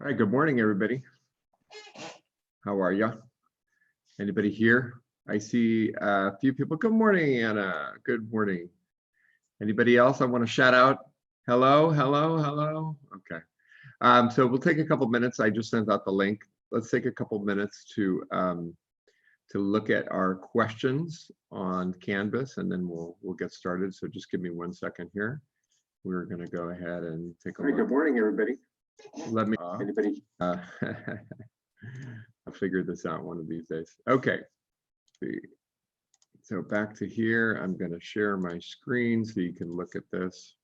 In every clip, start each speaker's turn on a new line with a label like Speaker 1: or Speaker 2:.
Speaker 1: All right, good morning, everybody. How are you? Anybody here? I see a few people. Good morning, Anna. Good morning. Anybody else I want to shout out? Hello, hello, hello. Okay. So we'll take a couple minutes. I just sent out the link. Let's take a couple minutes to look at our questions on Canvas, and then we'll get started. So just give me 1 second here. We're going to go ahead and take a look. Good morning, everybody. Let me, anybody, I'll figure this out one of these days. Okay, so back to here, I'm going to share my screen so you can look at this.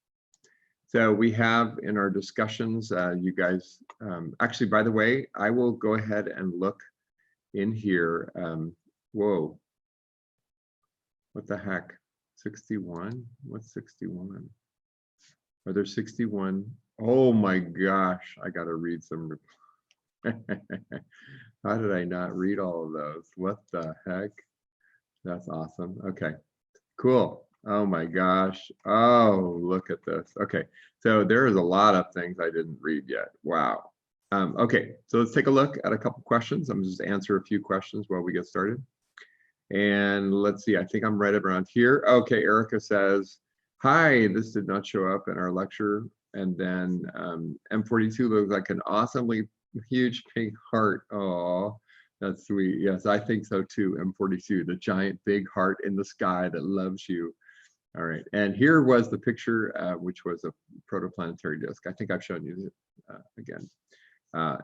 Speaker 1: So we have in our discussions, you guys, actually, by the way, I will go ahead and look in here. Whoa, what the heck, 61? What's 61? Are there 61? Oh my gosh, I got to read some. How did I not read all of those? What the heck? That's awesome. Okay, cool. Oh my gosh. Oh, look at this. Okay, so there is a lot of things I didn't read yet. Wow. Okay, so let's take a look at a couple questions. I'm just answer a few questions while we get started. And let's see, I think I'm right around here. Okay, Erica says, hi, this did not show up in our lecture. And then M42 looks like an awesomely huge pink heart. Oh, that's sweet. Yes, I think so too. M42, the giant big heart in the sky that loves you. All right, and here was the picture, which was a protoplanetary disk. I think I've shown you it again.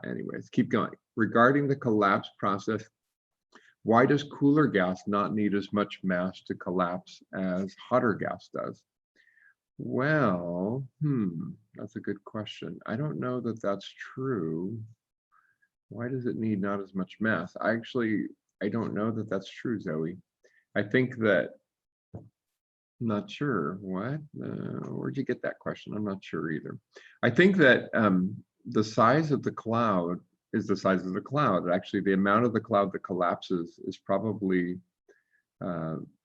Speaker 1: Anyways, keep going. Regarding the collapse process, why does cooler gas not need as much mass to collapse as hotter gas does? Well, that's a good question. I don't know that that's true. Why does it need not as much mass? I don't know that that's true, Zoe. I think that, I'm not sure. What? Where'd you get that question? I'm not sure either. I think that the size of the cloud is the size of the cloud. Actually, the amount of the cloud that collapses is probably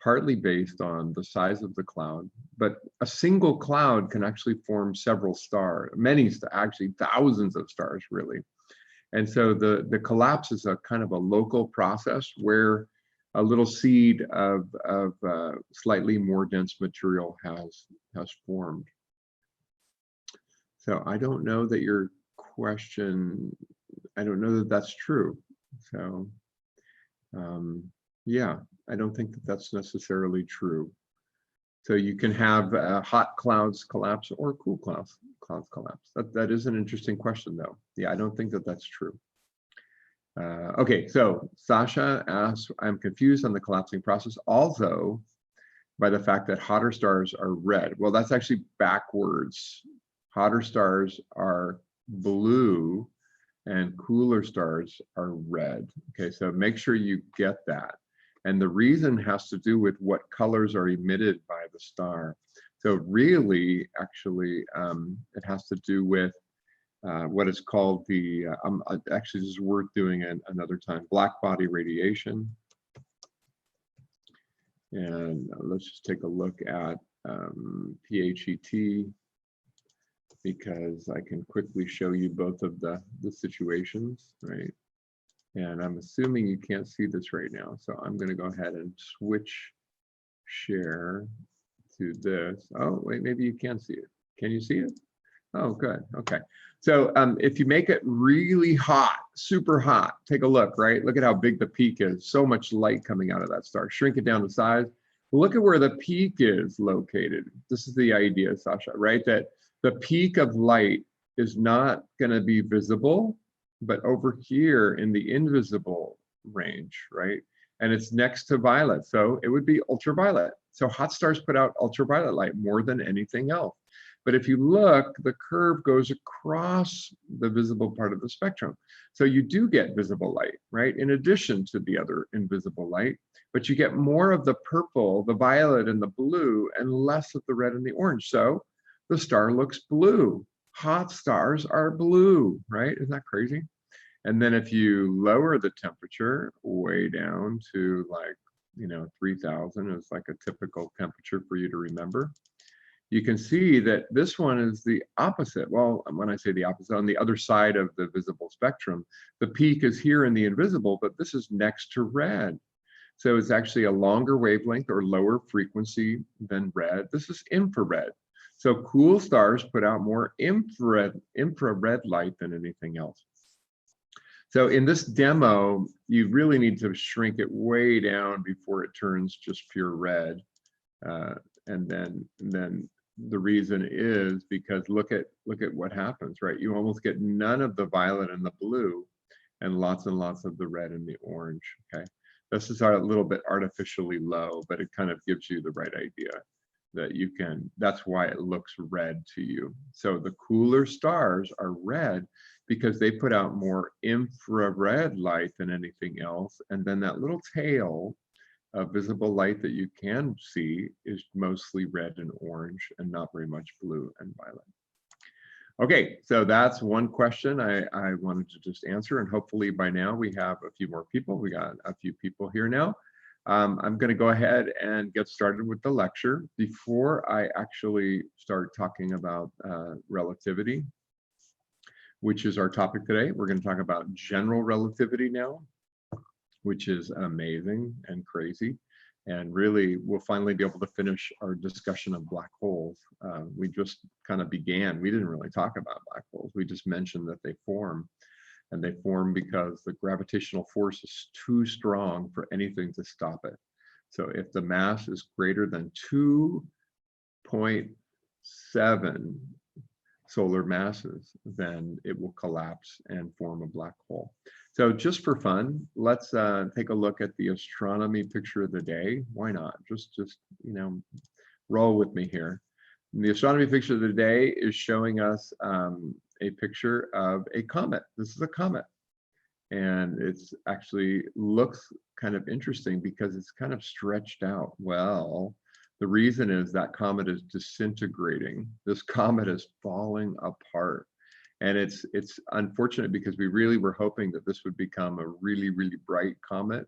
Speaker 1: partly based on the size of the cloud, but a single cloud can actually form several stars, actually thousands of stars, really. And so the collapse is a kind of a local process where a little seed of slightly more dense material has formed. So I don't know that your question, I don't know that that's true. So yeah, I don't think that that's necessarily true. So you can have hot clouds collapse or cool clouds collapse. That is an interesting question, though. Yeah, I don't think that that's true. Okay, so Sasha asks, I'm confused on the collapsing process, also by the fact that hotter stars are red. Well, that's actually backwards. Hotter stars are blue and cooler stars are red. Okay, so make sure you get that. And the reason has to do with what colors are emitted by the star. So really, actually, it has to do with what is called the, actually this is worth doing another time, black body radiation. And let's just take a look at PHET, because I can quickly show you both of the situations, right? And I'm assuming you can't see this right now. So I'm going to go ahead and switch share to this. Oh, wait, maybe you can see it. Can you see it? Oh, good. Okay. So if you make it really hot, super hot, take a look, right? Look at how big the peak is. So much light coming out of that star. Shrink it down to size. Look at where the peak is located. This is the idea, Sasha, right? That the peak of light is not going to be visible, but over here in the invisible range, right? And it's next to violet, so it would be ultraviolet. So hot stars put out ultraviolet light more than anything else. But if you look, the curve goes across the visible part of the spectrum. So you do get visible light, right? In addition to the other invisible light, but you get more of the purple, the violet, and the blue, and less of the red and the orange. So the star looks blue. Hot stars are blue, right? Isn't that crazy? And then if you lower the temperature way down to 3,000 is like a typical temperature for you to remember. you can see that this one is the opposite. Well, when I say the opposite, on the other side of the visible spectrum, the peak is here in the invisible, but this is next to red. So it's actually a longer wavelength or lower frequency than red. This is infrared. So cool stars put out more infrared light than anything else. So in this demo, you really need to shrink it way down before it turns just pure red. And then the reason is because look at what happens, right? You almost get none of the violet and the blue and lots of the red and the orange, okay? This is a little bit artificially low, but it kind of gives you the right idea that you can, that's why it looks red to you. So the cooler stars are red because they put out more infrared light than anything else. And then that little tail of visible light that you can see is mostly red and orange and not very much blue and violet. Okay, so that's one question I wanted to just answer, and hopefully by now we have a few more people. We got a few people here now. I'm going to go ahead and get started with the lecture. Before I actually start talking about relativity, which is our topic today, we're going to talk about general relativity now, which is amazing and crazy. And really, we'll finally be able to finish our discussion of black holes. We just kind of began. We didn't really talk about black holes. We just mentioned that they form. And they form because the gravitational force is too strong for anything to stop it. So if the mass is greater than 2.7 solar masses, then it will collapse and form a black hole. So just for fun, let's take a look at the astronomy picture of the day. Why not? Just you know, roll with me here. And the astronomy picture of the day is showing us a picture of a comet. This is a comet, and it's actually looks kind of interesting because it's kind of stretched out. Well, the reason is that comet is disintegrating. This comet is falling apart. And it's unfortunate because we really were hoping that this would become a really, really bright comet.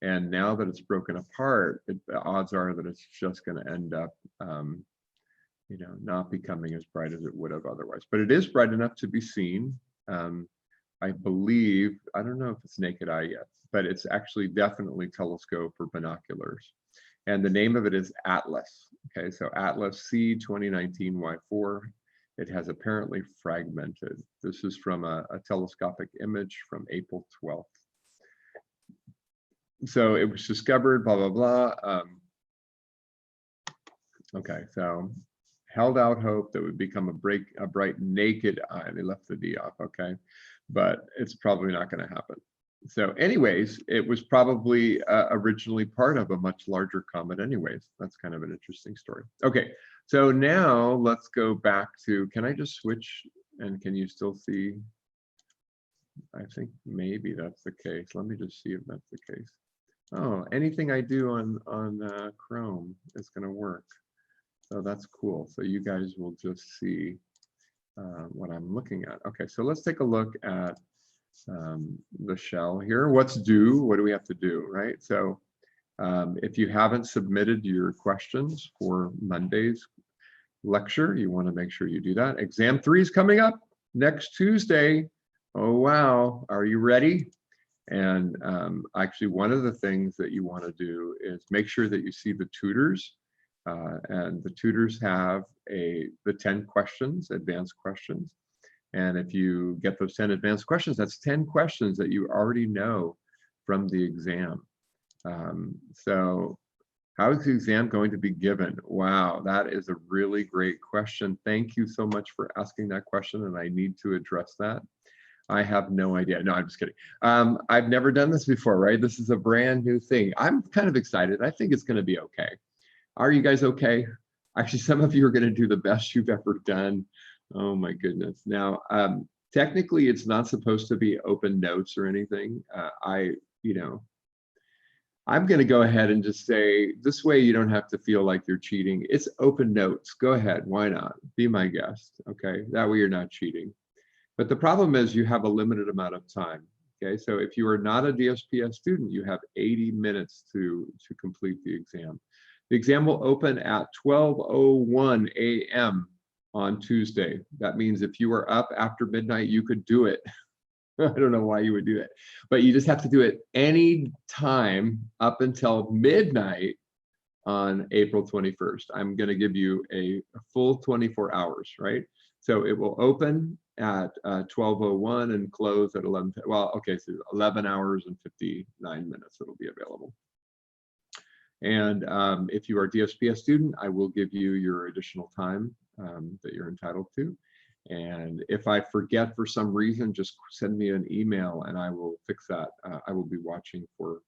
Speaker 1: And now that it's broken apart, the odds are that it's just going to end up, you know, not becoming as bright as it would have otherwise. But it is bright enough to be seen. I believe, I don't know if it's naked eye yet, but it's actually definitely telescope or binoculars. And the name of it is Atlas. Okay, so Atlas C 2019Y4. It has apparently fragmented. This is from a telescopic image from April 12th. So it was discovered, blah, blah, blah. Okay, so held out hope that would become a bright naked eye. They left the D off, okay? But it's probably not gonna happen. So anyways, it was probably originally part of a much larger comet anyways. That's kind of an interesting story. Okay, so now let's go back to, can I just switch and can you still see? I think maybe that's the case. Let me just see if that's the case. Oh, anything I do on Chrome is gonna work. So that's cool. So you guys will just see what I'm looking at. Okay, so let's take a look at the shell here. What's due? What do we have to do, right? So if you haven't submitted your questions for Monday's lecture, you want to make sure you do that. Exam 3 is coming up next Tuesday. Oh, wow. Are you ready? And actually, one of the things that you want to do is make sure that you see the tutors. And the tutors have the 10 questions, advanced questions. And if you get those 10 advanced questions, that's 10 questions that you already know from the exam. So how is the exam going to be given? Wow, that is a really great question. Thank you so much for asking that question, and I need to address that. I have no idea. No, I'm just kidding. I've never done this before, right? This is a brand new thing. I'm kind of excited. I think it's going to be okay. Are you guys okay? Actually, some of you are going to do the best you've ever done. Oh my goodness. Now, technically, it's not supposed to be open notes or anything. I'm going to go ahead and just say, this way you don't have to feel like you're cheating. It's open notes. Go ahead. Why not? Be my guest. Okay. That way you're not cheating. But the problem is you have a limited amount of time. Okay. So if you are not a DSPS student, you have 80 minutes to complete the exam. The exam will open at 12:01 a.m. on Tuesday. That means if you are up after midnight, you could do it. I don't know why you would do it, but you just have to do it any time up until midnight on April 21st. I'm going to give you a full 24 hours, right? So it will open at 12:01 and close at 11. Well, okay, so 11 hours and 59 minutes it'll be available. And if you are a DSPS student, I will give you your additional time that you're entitled to. And if I forget for some reason, just send me an email and I will fix that. I will be watching for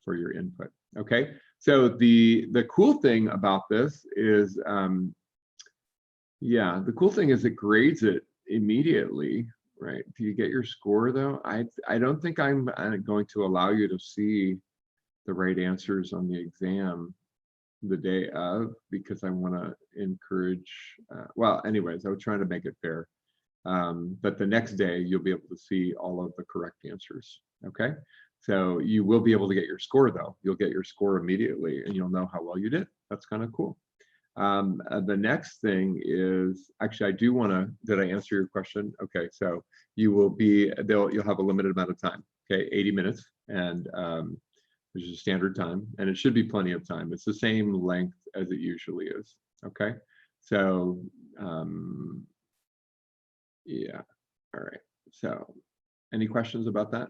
Speaker 1: your input. Okay. So the cool thing about this is, yeah, the cool thing is it grades it immediately, right? Do you get your score though? I don't think I'm going to allow you to see the right answers on the exam the day of, because I want to encourage, well, anyways, I was trying to make it fair. But the next day you'll be able to see all of the correct answers. Okay. So you will be able to get your score though. You'll get your score immediately and you'll know how well you did. That's kind of cool. The next thing is, actually, I do want to, did I answer your question? Okay. So you will be, you'll have a limited amount of time. Okay. 80 minutes. And, which is a standard time, and it should be plenty of time. It's the same length as it usually is. Okay. So, yeah. All right. So any questions about that?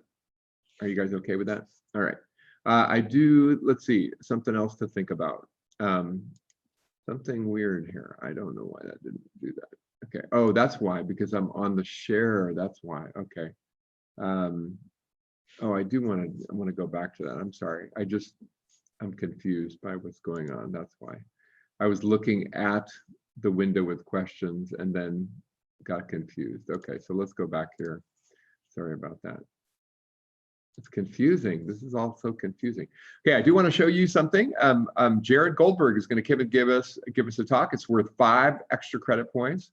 Speaker 1: Are you guys okay with that? All right. I do, let's see, something else to think about. Something weird here. I don't know why that didn't do that. Okay. Oh, that's why, because I'm on the share. That's why. Okay. Oh, I do want to go back to that. I'm sorry. I'm confused by what's going on. That's why. I was looking at the window with questions and then got confused. Okay, so let's go back here. Sorry about that. It's confusing. This is all so confusing. Okay, I do want to show you something. Jared Goldberg is going to give us a talk. It's worth 5 extra credit points.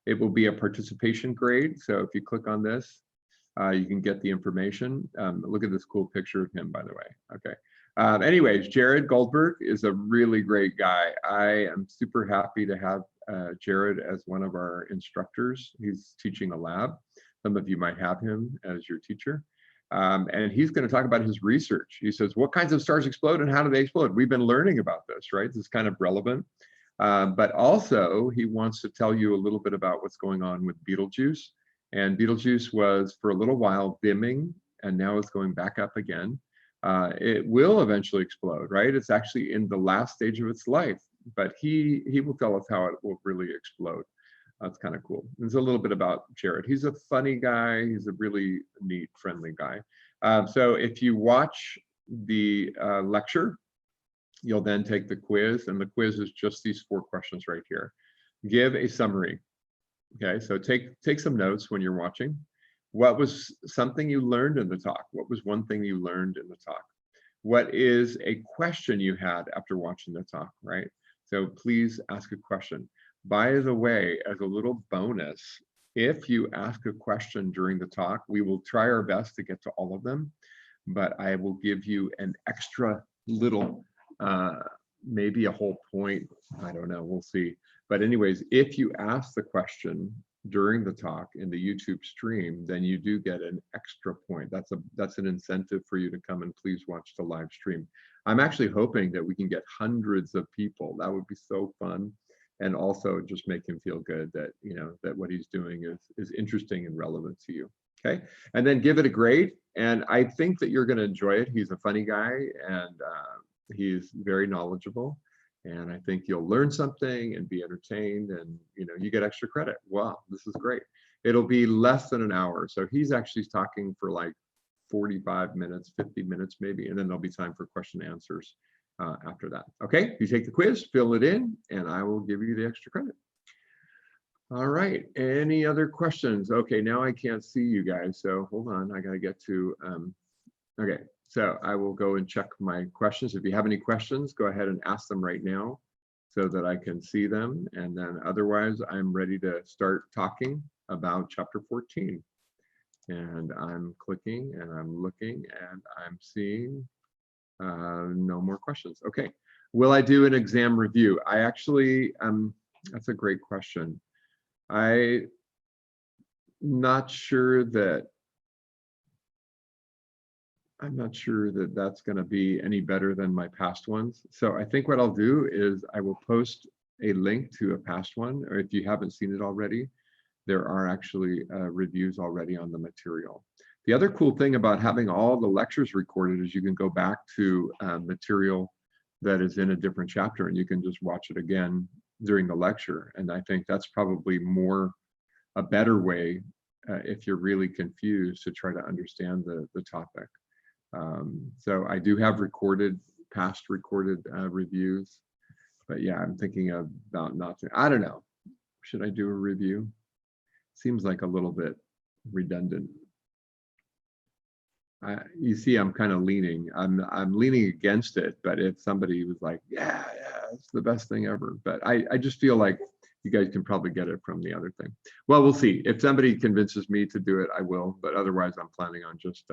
Speaker 1: It will be a participation grade. So if you click on this, you can get the information. Look at this cool picture of him, by the way. Okay. Anyways, Jared Goldberg is a really great guy. I am super happy to have Jared as one of our instructors. He's teaching a lab. Some of you might have him as your teacher. And he's going to talk about his research. He says, what kinds of stars explode and how do they explode? We've been learning about this, right? This is kind of relevant. But also, he wants to tell you a little bit about what's going on with Betelgeuse. And Betelgeuse was for a little while dimming, and now it's going back up again. It will eventually explode, right? It's actually in the last stage of its life, but he will tell us how it will really explode. That's kind of cool. There's a little bit about Jared. He's a funny guy. He's a really neat, friendly guy. So if you watch the lecture, you'll then take the quiz, and the quiz is just these 4 questions right here. Give a summary. Okay, so take some notes when you're watching. What was something you learned in the talk? What was one thing you learned in the talk? What is a question you had after watching the talk, right? So please ask a question. By the way, as a little bonus, if you ask a question during the talk, we will try our best to get to all of them, but I will give you an extra little, maybe a whole point. I don't know, we'll see. But anyways, if you ask the question during the talk in the YouTube stream, then you do get an extra point. That's an incentive for you to come and please watch the live stream. I'm actually hoping that we can get hundreds of people. That would be so fun. And also just make him feel good that, you know, that what he's doing is interesting and relevant to you. Okay. And then give it a grade. And I think that you're going to enjoy it. He's a funny guy and he's very knowledgeable. And I think you'll learn something and be entertained, and you know, you get extra credit. Wow, this is great. It'll be less than an hour. So he's actually talking for like 45 minutes, 50 minutes maybe, and then there'll be time for question and answers after that. Okay, you take the quiz, fill it in, and I will give you the extra credit. All right, any other questions? Okay, now I can't see you guys, so hold on, I gotta get to, okay. So I will go and check my questions. If you have any questions, go ahead and ask them right now so that I can see them. And then otherwise, I'm ready to start talking about chapter 14. And I'm clicking and I'm looking and I'm seeing no more questions. Okay. Will I do an exam review? I actually, that's a great question. I'm not sure that that's going to be any better than my past ones. So I think what I'll do is I will post a link to a past one, or if you haven't seen it already, there are actually reviews already on the material. The other cool thing about having all the lectures recorded is you can go back to material that is in a different chapter and you can just watch it again during the lecture. And I think that's probably a better way if you're really confused to try to understand the topic. So I do have past recorded reviews, but yeah, I'm thinking about not to, I don't know. Should I do a review? Seems like a little bit redundant. You see, I'm kind of leaning. I'm leaning against it, but if somebody was like, yeah, it's the best thing ever. But I just feel like you guys can probably get it from the other thing. Well, we'll see. If somebody convinces me to do it, I will. But otherwise, I'm planning on just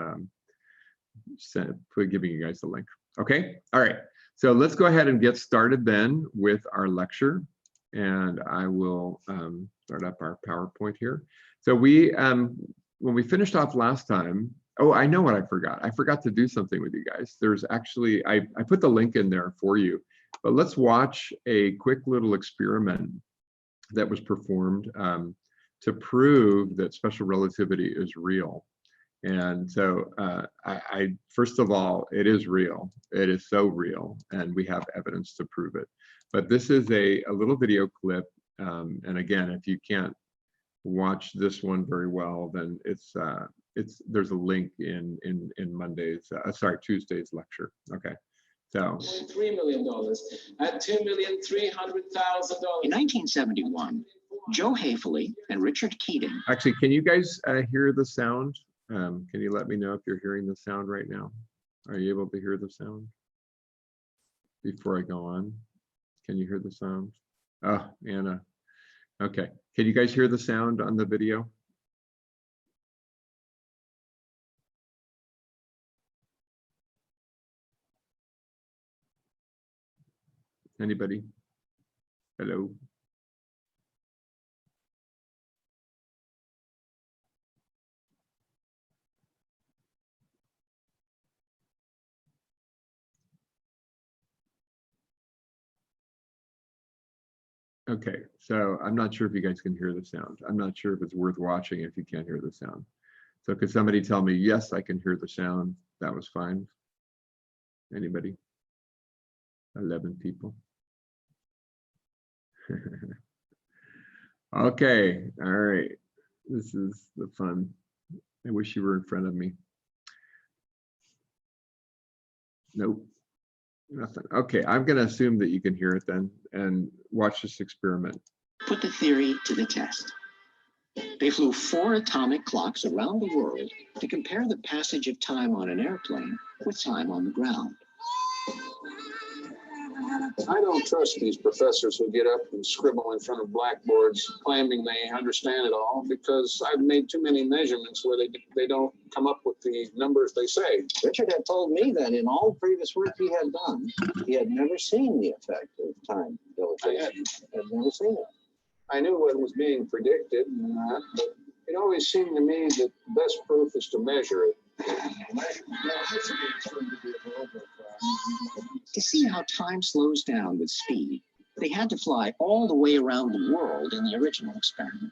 Speaker 1: giving you guys the link. Okay. All right. So let's go ahead and get started then with our lecture. And I will start up our PowerPoint here. So when we finished off last time, oh, I know what I forgot. I forgot to do something with you guys. There's actually, I put the link in there for you, but let's watch a quick little experiment that was performed to prove that special relativity is real. And so first of all, it is real. It is so real, and we have evidence to prove it. But this is a little video clip. And again, if you can't watch this one very well, then there's a link in Tuesday's lecture. Okay. So
Speaker 2: $3 million at $2,300,000. In 1971, Joe Hafele and Richard Keating.
Speaker 1: Actually, can you guys hear the sound? Can you let me know if you're hearing the sound right now? Are you able to hear the sound? Before I go on, can you hear the sound? Oh, Anna. Okay. Can you guys hear the sound on the video? Anybody? Hello? Okay, so I'm not sure if you guys can hear the sound. I'm not sure if it's worth watching if you can't hear the sound. So could somebody tell me, yes, I can hear the sound? That was fine. Anybody? 11 people. Okay, all right. This is the fun. I wish you were in front of me. Nope. Nothing. Okay, I'm going to assume that you can hear it then and watch this experiment.
Speaker 2: Put the theory to the test. They flew 4 atomic clocks around the world to compare the passage of time on an airplane with time on the ground.
Speaker 3: I don't trust these professors who get up and scribble in front of blackboards claiming they understand it all, because I've made too many measurements where they don't come up with the numbers they say.
Speaker 4: Richard had told me that in all previous work he had done, he had never seen the effect of time dilatation. Had never seen it.
Speaker 3: I knew what was being predicted, but it always seemed to me that the best proof is to measure it.
Speaker 2: To see how time slows down with speed, they had to fly all the way around the world in the original experiment.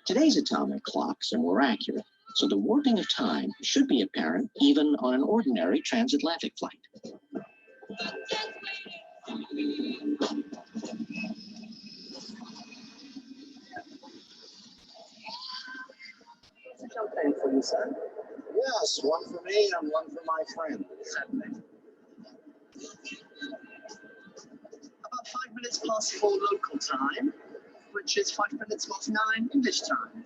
Speaker 2: Today's atomic clocks are more accurate, so the warping of time should be apparent even on an ordinary transatlantic flight.
Speaker 4: Champagne for you, sir. Yes, one for me and one for my friend.
Speaker 5: About 5 minutes past 4 local time, which is 5 minutes past 9 English time.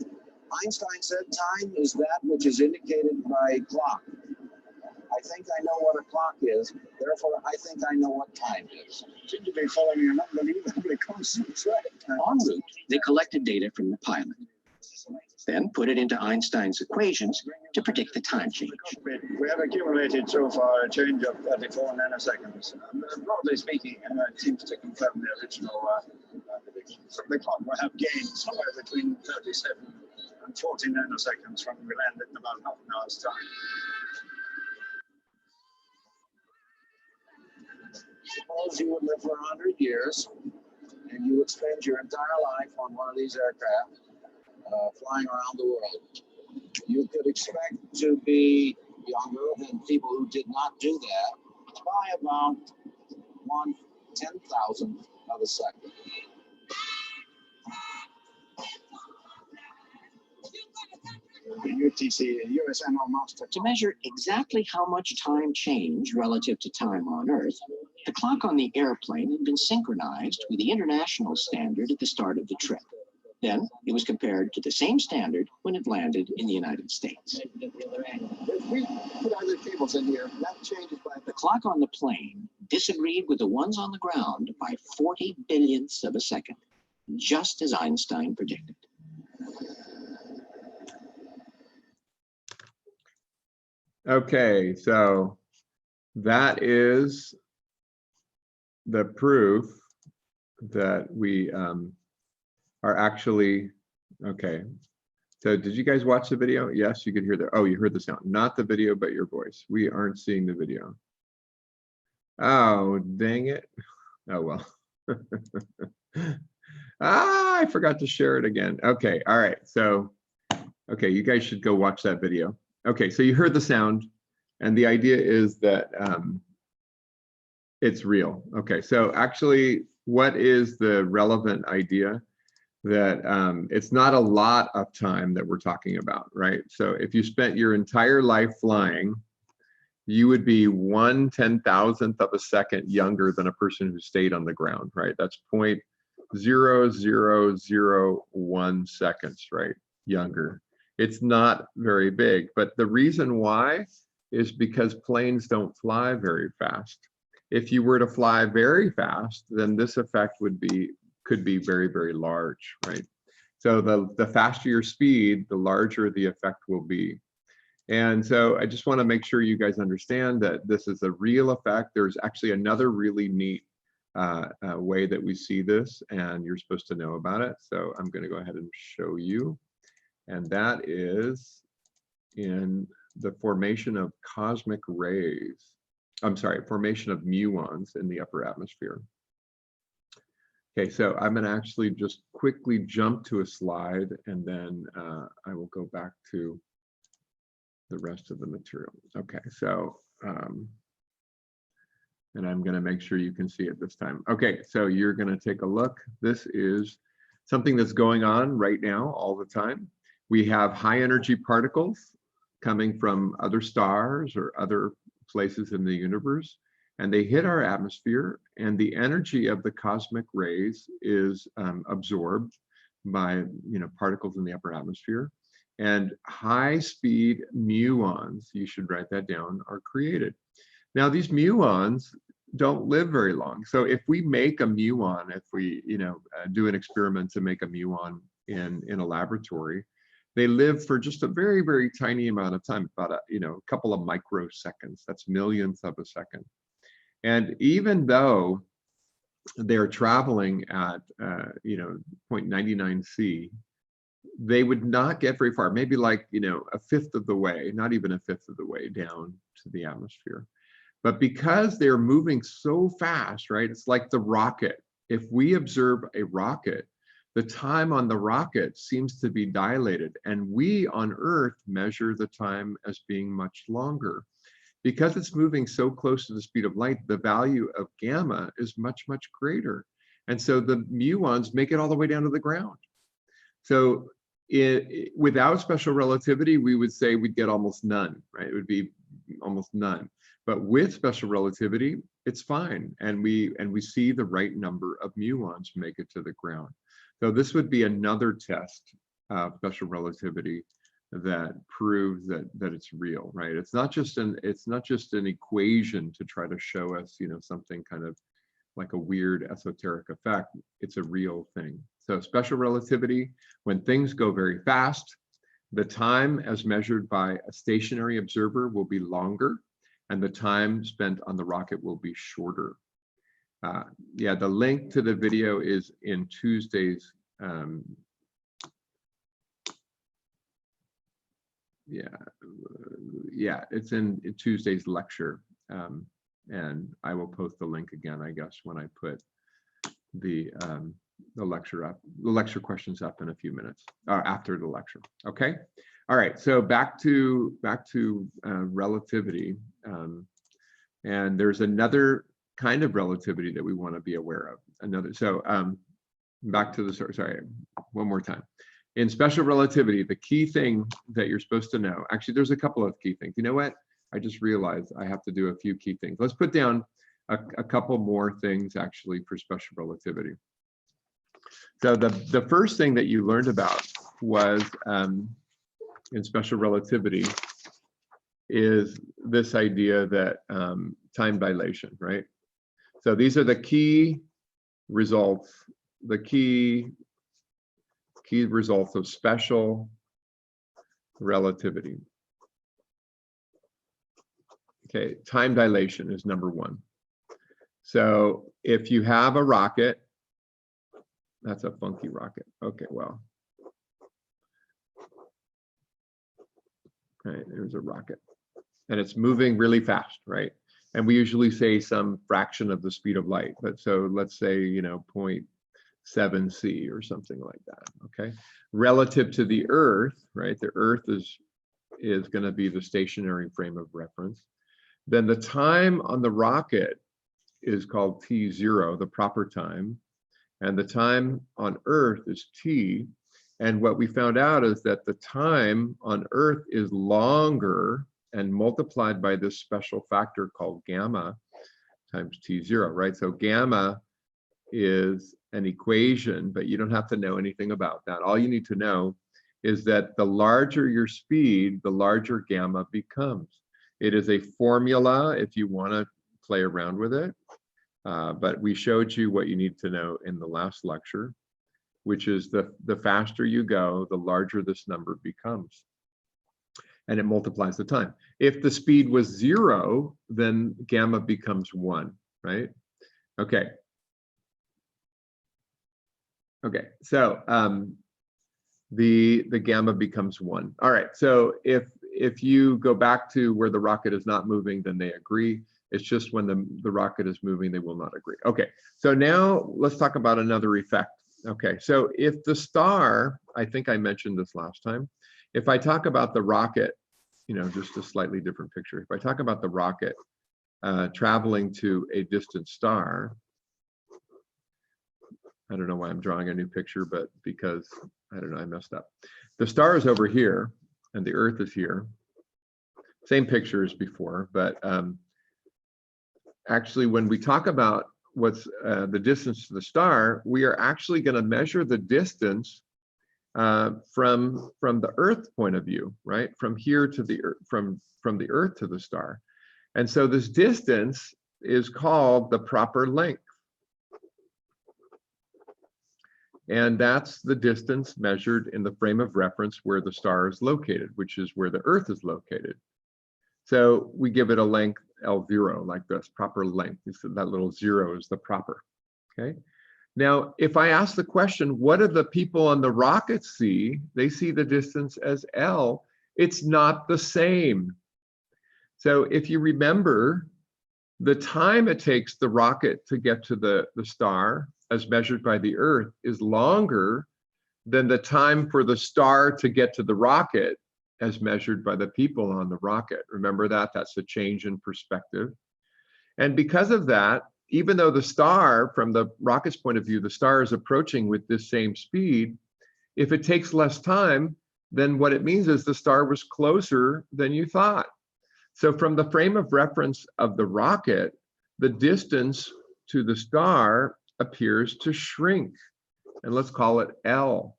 Speaker 4: Einstein said time is that which is indicated by a clock. I think I know what a clock is, therefore I think I know what time is.
Speaker 5: Seem to be following an unbelievably constant track.
Speaker 2: En route, they collected data from the pilot. Then put it into Einstein's equations to predict the time change.
Speaker 4: We have accumulated so far a change of 34 nanoseconds. Broadly speaking, it seems to confirm the original predictions. The clock will have gained somewhere between 37 and 40 nanoseconds from we landed in about half an hour's time. Suppose you would live for 100 years and you would spend your entire life on one of these aircraft flying around the world. You could expect to be younger than people who did not do that by about 1/10,000th of a second. UTC, USNO Master.
Speaker 2: To measure exactly how much time changed relative to time on Earth, the clock on the airplane had been synchronized with the international standard at the start of the trip. Then it was compared to the same standard when it landed in the United States.
Speaker 4: If we put other cables in here, that changes by
Speaker 2: The clock on the plane disagreed with the ones on the ground by 40 billionths of a second, just as Einstein predicted.
Speaker 1: Okay, so that is the proof that we are actually, okay. So did you guys watch the video? Yes, you could hear the, oh, you heard the sound. Not the video, but your voice. We aren't seeing the video. Oh, dang it. Oh, well. I forgot to share it again. Okay, all right. So, okay, you guys should go watch that video. Okay, so you heard the sound, and the idea is that it's real. Okay, so actually, what is the relevant idea? That it's not a lot of time that we're talking about, right? So if you spent your entire life flying, you would be 1/10,000th of a second younger than a person who stayed on the ground, right? That's 0.0001 seconds, right? Younger. It's not very big, but the reason why is because planes don't fly very fast. If you were to fly very fast, then this effect could be very, very large, right? So the faster your speed, the larger the effect will be. And so I just want to make sure you guys understand that this is a real effect. There's actually another really neat way that we see this, and you're supposed to know about it. So I'm going to go ahead and show you. And that is in the formation of cosmic rays. I'm sorry, formation of muons in the upper atmosphere. Okay, so I'm going to actually just quickly jump to a slide, and then I will go back to the rest of the material. Okay, so, and I'm going to make sure you can see it this time. Okay, so you're going to take a look. This is something that's going on right now all the time. We have high energy particles coming from other stars or other places in the universe, and they hit our atmosphere, and the energy of the cosmic rays is absorbed by particles in the upper atmosphere, and high speed muons, you should write that down, are created. Now these muons don't live very long. So if we make a muon, if we do an experiment to make a muon in a laboratory, they live for just a very, very tiny amount of time, about a couple of microseconds. That's millionths of a second. And even though they're traveling at 0.99 C, they would not get very far, maybe like a fifth of the way, not even a fifth of the way down to the atmosphere. But because they're moving so fast, right? It's like the rocket. If we observe a rocket, the time on the rocket seems to be dilated, and we on Earth measure the time as being much longer. Because it's moving so close to the speed of light, the value of gamma is much, much greater. And so the muons make it all the way down to the ground. So without special relativity, we would say we'd get almost none, right? It would be almost none. But with special relativity, it's fine. And we see the right number of muons make it to the ground. So this would be another test of special relativity that proves that it's real, right? It's not just an equation to try to show us something kind of like a weird esoteric effect. It's a real thing. So special relativity, when things go very fast, the time as measured by a stationary observer will be longer, and the time spent on the rocket will be shorter. Yeah, the link to the video is in Tuesday's, it's in Tuesday's lecture. And I will post the link again, I guess, when I put the lecture up, the lecture questions up in a few minutes, after the lecture. Okay. All right. So back to relativity, and there's another kind of relativity that we want to be aware of. Back to the sorry, one more time. In special relativity, the key thing that you're supposed to know, actually, there's a couple of key things. You know what? I just realized I have to do a few key things. Let's put down a couple more things actually for special relativity. So the first thing that you learned about was in special relativity is this idea that time dilation, right? So these are the key results, the key results of special relativity. Okay, time dilation is number one. So if you have a rocket, that's a funky rocket. Okay, well. Right, there's a rocket. And it's moving really fast, right? And we usually say some fraction of the speed of light. But so let's say, 0.7 c or something like that, okay? Relative to the Earth, right? The Earth is going to be the stationary frame of reference. Then the time on the rocket is called t0, the proper time. And the time on Earth is t. And what we found out is that the time on Earth is longer and multiplied by this special factor called gamma times t0, right? So gamma is an equation, but you don't have to know anything about that. All you need to know is that the larger your speed, the larger gamma becomes. It is a formula if you want to play around with it, but we showed you what you need to know in the last lecture, which is the faster you go, the larger this number becomes. And it multiplies the time. If the speed was 0, then gamma becomes 1, right? Okay. Okay, so the gamma becomes 1. All right, so if you go back to where the rocket is not moving, then they agree. It's just when the rocket is moving, they will not agree. Okay, so now let's talk about another effect. Okay, so if the star, I think I mentioned this last time, if I talk about the rocket, just a slightly different picture. If I talk about the rocket traveling to a distant star, I don't know why I'm drawing a new picture, but because, I don't know, I messed up. The star is over here and the Earth is here. Same picture as before, but actually when we talk about what's the distance to the star, we are actually going to measure the distance from the Earth point of view, right? From here to the Earth, from the Earth to the star. And so this distance is called the proper length. And that's the distance measured in the frame of reference where the star is located, which is where the Earth is located. So we give it a length L0, like this, proper length. That little 0 is the proper, okay? Now, if I ask the question, what do the people on the rocket see? They see the distance as L. It's not the same. So if you remember, the time it takes the rocket to get to the star, as measured by the Earth, is longer than the time for the star to get to the rocket as measured by the people on the rocket. Remember that? That's a change in perspective. And because of that, even though the star, from the rocket's point of view, the star is approaching with this same speed, if it takes less time, then what it means is the star was closer than you thought. So from the frame of reference of the rocket, the distance to the star appears to shrink, and let's call it L.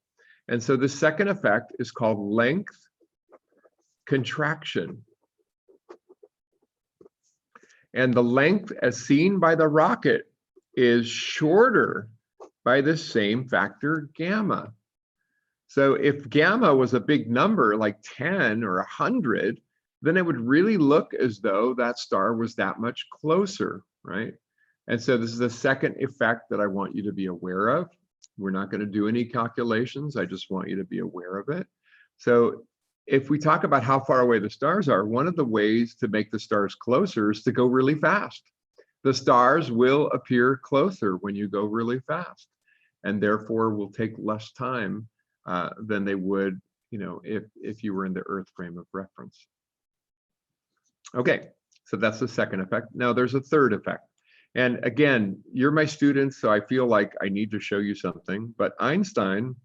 Speaker 1: And so the second effect is called length contraction. And the length as seen by the rocket is shorter by the same factor gamma. So if gamma was a big number like 10 or 100, then it would really look as though that star was that much closer, right? And so this is the second effect that I want you to be aware of. We're not going to do any calculations. I just want you to be aware of it. So if we talk about how far away the stars are, one of the ways to make the stars closer is to go really fast. The stars will appear closer when you go really fast, and therefore will take less time than they would, you know, if you were in the Earth frame of reference. Okay, so that's the second effect. Now there's a third effect. And again, you're my students, so I feel like I need to show you something. But Einstein,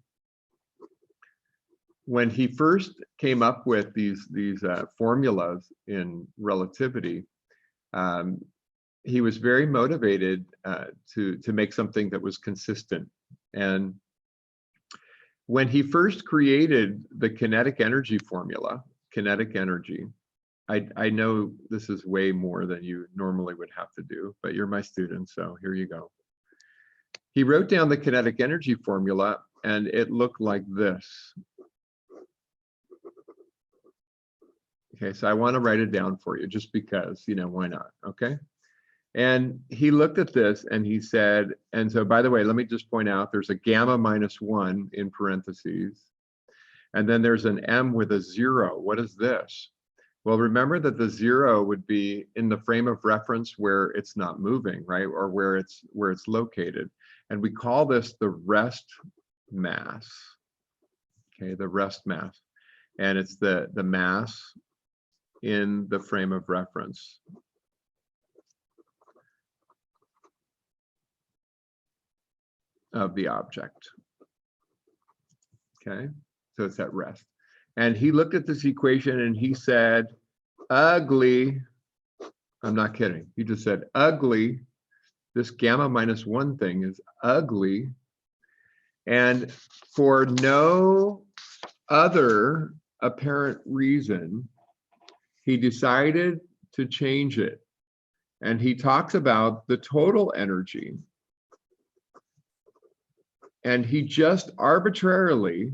Speaker 1: when he first came up with these formulas in relativity, he was very motivated to make something that was consistent. And when he first created the kinetic energy formula, kinetic energy, I know this is way more than you normally would have to do, but you're my student, so here you go. He wrote down the kinetic energy formula, and it looked like this. Okay, so I want to write it down for you just because, you know, why not? Okay. And he looked at this and he said, and so by the way, let me just point out there's a gamma -1 in parentheses, and then there's an M with a 0. What is this? Well, remember that the 0 would be in the frame of reference where it's not moving, right? Or where it's located. And we call this the rest mass. Okay, the rest mass. And it's the mass in the frame of reference. Of the object. Okay, so it's at rest. And he looked at this equation and he said, ugly. I'm not kidding. He just said, ugly. This gamma -1 thing is ugly. And for no other apparent reason, he decided to change it. And he talks about the total energy. And he just arbitrarily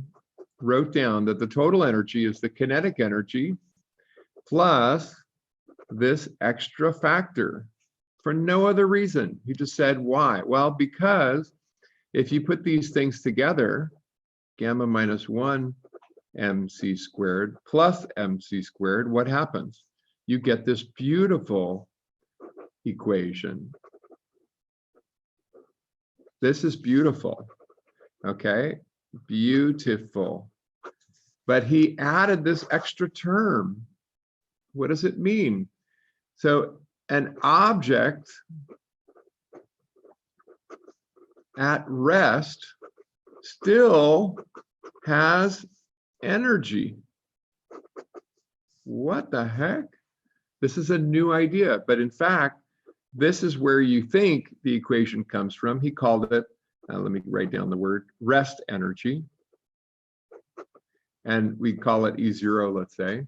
Speaker 1: wrote down that the total energy is the kinetic energy plus this extra factor for no other reason. He just said, why? Well, because if you put these things together, gamma -1 mc² plus mc², what happens? You get this beautiful equation. This is beautiful. Okay, beautiful. But he added this extra term. What does it mean? So an object at rest still has energy. What the heck? This is a new idea, but in fact, this is where you think the equation comes from. He called it, let me write down the word, rest energy. And we call it E0, let's say.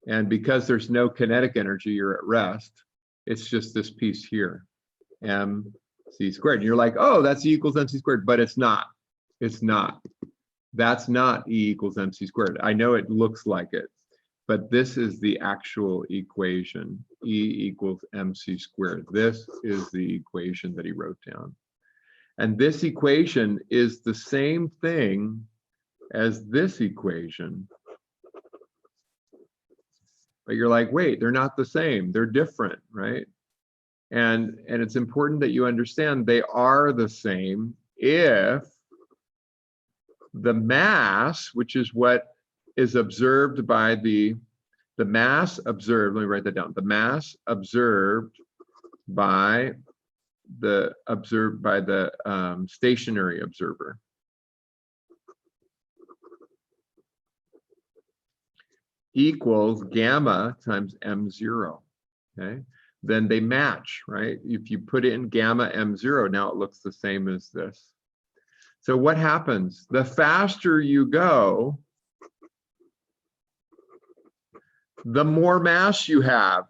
Speaker 1: And because there's no kinetic energy, you're at rest. It's just this piece here, mc². And you're like, oh, that's E equals mc², but it's not. It's not. That's not E equals mc². I know it looks like it, but this is the actual equation, E equals mc². This is the equation that he wrote down. And this equation is the same thing as this equation. But you're like, wait, they're not the same. They're different, right? And it's important that you understand they are the same if the mass, which is what is observed by the mass observed, let me write that down. The mass observed by the stationary observer equals gamma times m0. Okay, then they match, right? If you put in gamma m0, now it looks the same as this. So what happens? The faster you go, the more mass you have.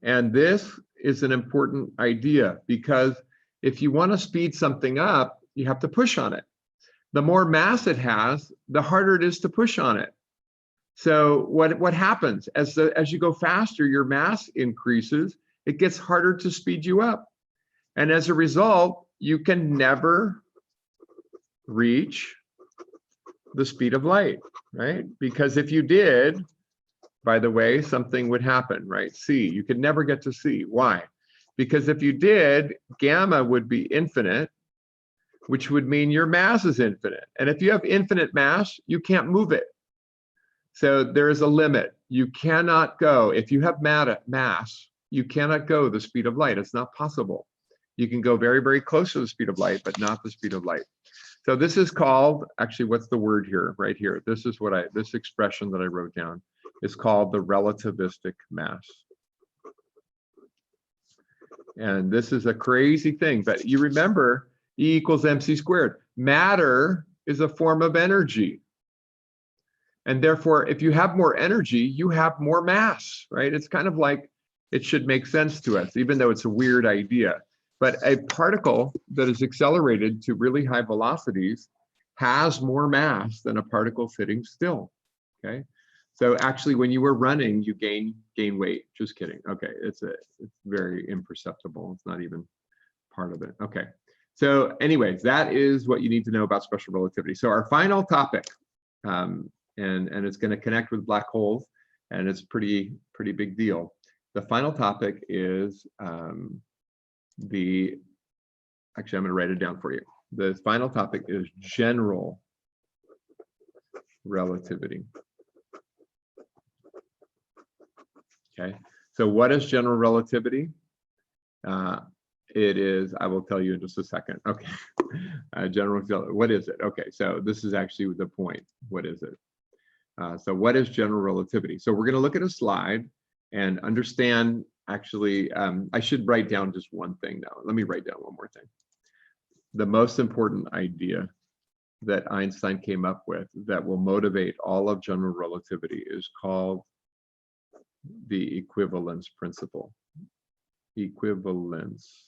Speaker 1: And this is an important idea, because if you want to speed something up, you have to push on it. The more mass it has, the harder it is to push on it. So what happens as you go faster, your mass increases, it gets harder to speed you up. And as a result, you can never reach the speed of light, right? Because if you did, by the way, something would happen, right? C, you could never get to C. Why? Because if you did, gamma would be infinite, which would mean your mass is infinite. And if you have infinite mass, you can't move it. So there is a limit. You cannot go, if you have mass, you cannot go the speed of light. It's not possible. You can go very, very close to the speed of light, but not the speed of light. So this is called, actually, what's the word here, right here? This is what this expression that I wrote down is called the relativistic mass. And this is a crazy thing, but you remember E equals mc squared. Matter is a form of energy. And therefore, if you have more energy, you have more mass, right? It's kind of like, it should make sense to us, even though it's a weird idea. But a particle that is accelerated to really high velocities has more mass than a particle sitting still, okay? So actually, when you were running, you gain weight. Just kidding. Okay, it's very imperceptible. It's not even part of it. Okay. So anyways, that is what you need to know about special relativity. So our final topic, and it's going to connect with black holes, and it's pretty big deal. The final topic is actually, I'm going to write it down for you. The final topic is general relativity. Okay, so what is general relativity? It is, I will tell you in just a second. Okay, what is it? Okay, so this is actually the point. What is it? So what is general relativity? So we're going to look at a slide and understand, actually, I should write down just one thing now. Let me write down one more thing. The most important idea that Einstein came up with that will motivate all of general relativity is called the equivalence principle. Equivalence.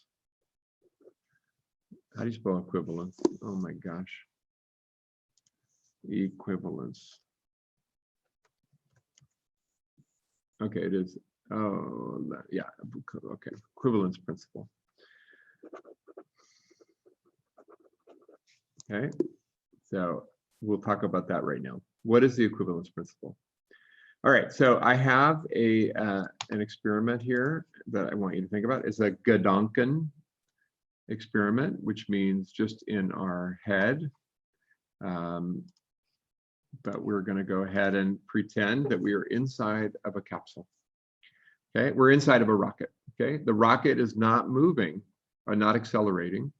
Speaker 1: How do you spell equivalence? Oh my gosh. Equivalence. Okay, it is. Oh, yeah. Okay, equivalence principle. Okay, so we'll talk about that right now. What is the equivalence principle? All right, so I have an experiment here that I want you to think about. It's a Gedanken experiment, which means just in our head. But we're going to go ahead and pretend that we are inside of a capsule. Okay, we're inside of a rocket. Okay, the rocket is not moving or not accelerating,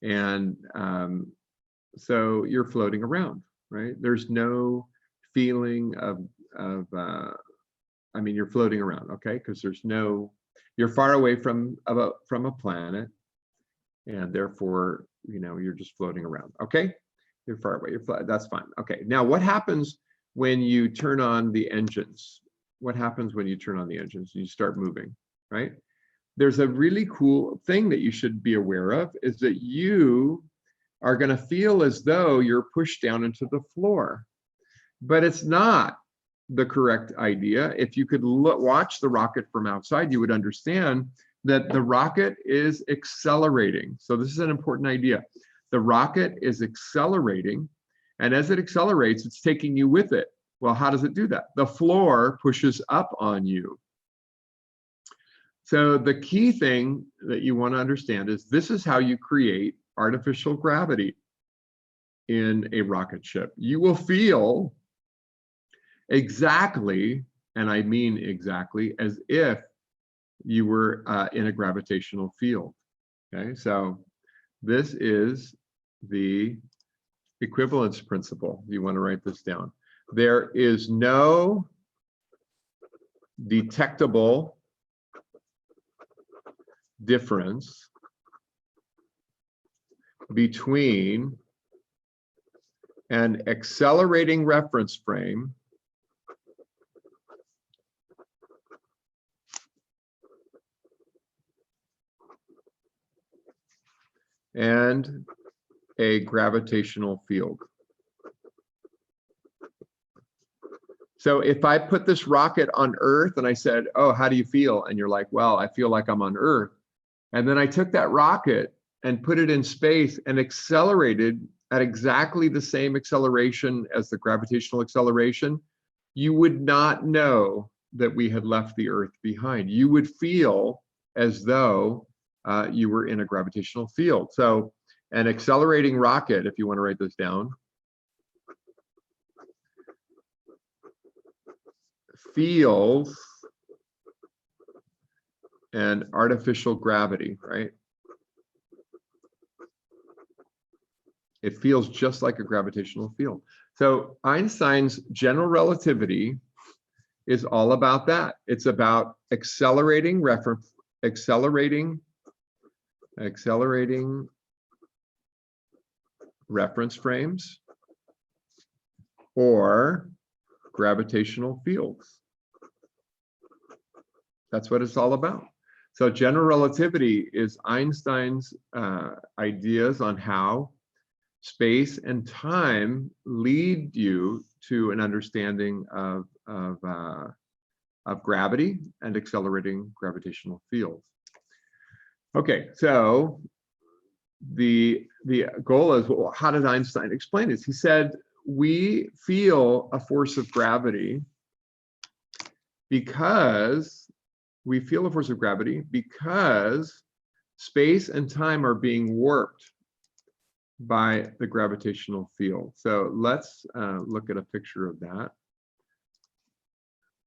Speaker 1: and so you're floating around, right? There's no feeling of I mean, you're floating around, okay? Because there's no, you're far away from a planet, and therefore, you know, you're just floating around, okay? You're far away, that's fine. Okay, now what happens when you turn on the engines? What happens when you turn on the engines? You start moving, right? There's a really cool thing that you should be aware of, is that you are going to feel as though you're pushed down into the floor, but it's not the correct idea. If you could watch the rocket from outside, you would understand that the rocket is accelerating. So this is an important idea. The rocket is accelerating, and as it accelerates, it's taking you with it. Well, how does it do that? The floor pushes up on you. So the key thing that you want to understand is this is how you create artificial gravity in a rocket ship. You will feel exactly, and I mean exactly, as if you were in a gravitational field. Okay, so this is the equivalence principle. You want to write this down. There is no detectable difference between an accelerating reference frame and a gravitational field. So if I put this rocket on Earth and I said, oh, how do you feel? And you're like, well, I feel like I'm on Earth. And then I took that rocket and put it in space and accelerated at exactly the same acceleration as the gravitational acceleration, you would not know that we had left the Earth behind. You would feel as though you were in a gravitational field. So an accelerating rocket, if you want to write this down, feels an artificial gravity, right? It feels just like a gravitational field. So Einstein's general relativity is all about that. It's about accelerating reference frames or gravitational fields. That's what it's all about. So general relativity is Einstein's ideas on how space and time lead you to an understanding of gravity and accelerating gravitational fields. Okay, so the goal is, well, how did Einstein explain this? He said, we feel a force of gravity because space and time are being warped by the gravitational field. So let's look at a picture of that.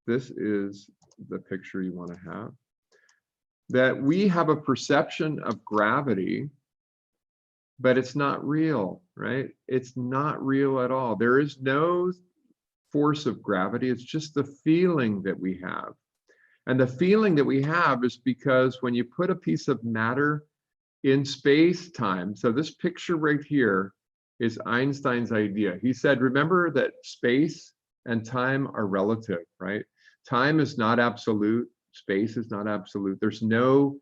Speaker 1: This is the picture you want to have. That we have a perception of gravity, but it's not real, right? It's not real at all. There is no force of gravity. It's just the feeling that we have. And the feeling that we have is because when you put a piece of matter in space-time, so this picture right here is Einstein's idea. He said, remember that space and time are relative, right? Time is not absolute, space is not absolute. There's no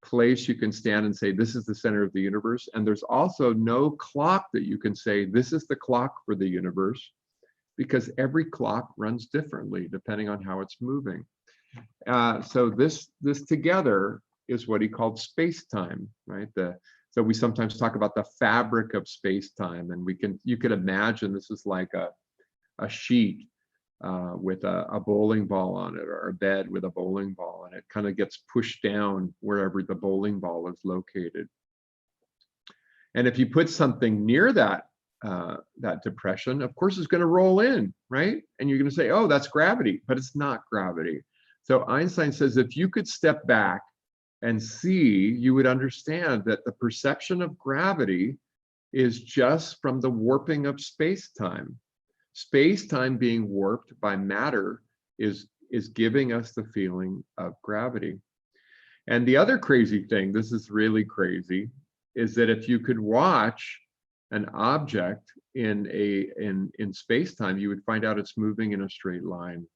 Speaker 1: place you can stand and say, this is the center of the universe. And there's also no clock that you can say, this is the clock for the universe, because every clock runs differently depending on how it's moving. So this together is what he called space-time, right? So we sometimes talk about the fabric of space-time, and you could imagine this is like a sheet with a bowling ball on it, or a bed with a bowling ball, and it kind of gets pushed down wherever the bowling ball is located. And if you put something near that depression, of course it's going to roll in, right? And you're going to say, oh, that's gravity, but it's not gravity. So Einstein says if you could step back and see, you would understand that the perception of gravity is just from the warping of space-time. Space-time being warped by matter is giving us the feeling of gravity. And the other crazy thing, this is really crazy, is that if you could watch an object in space-time, you would find out it's moving in a straight line.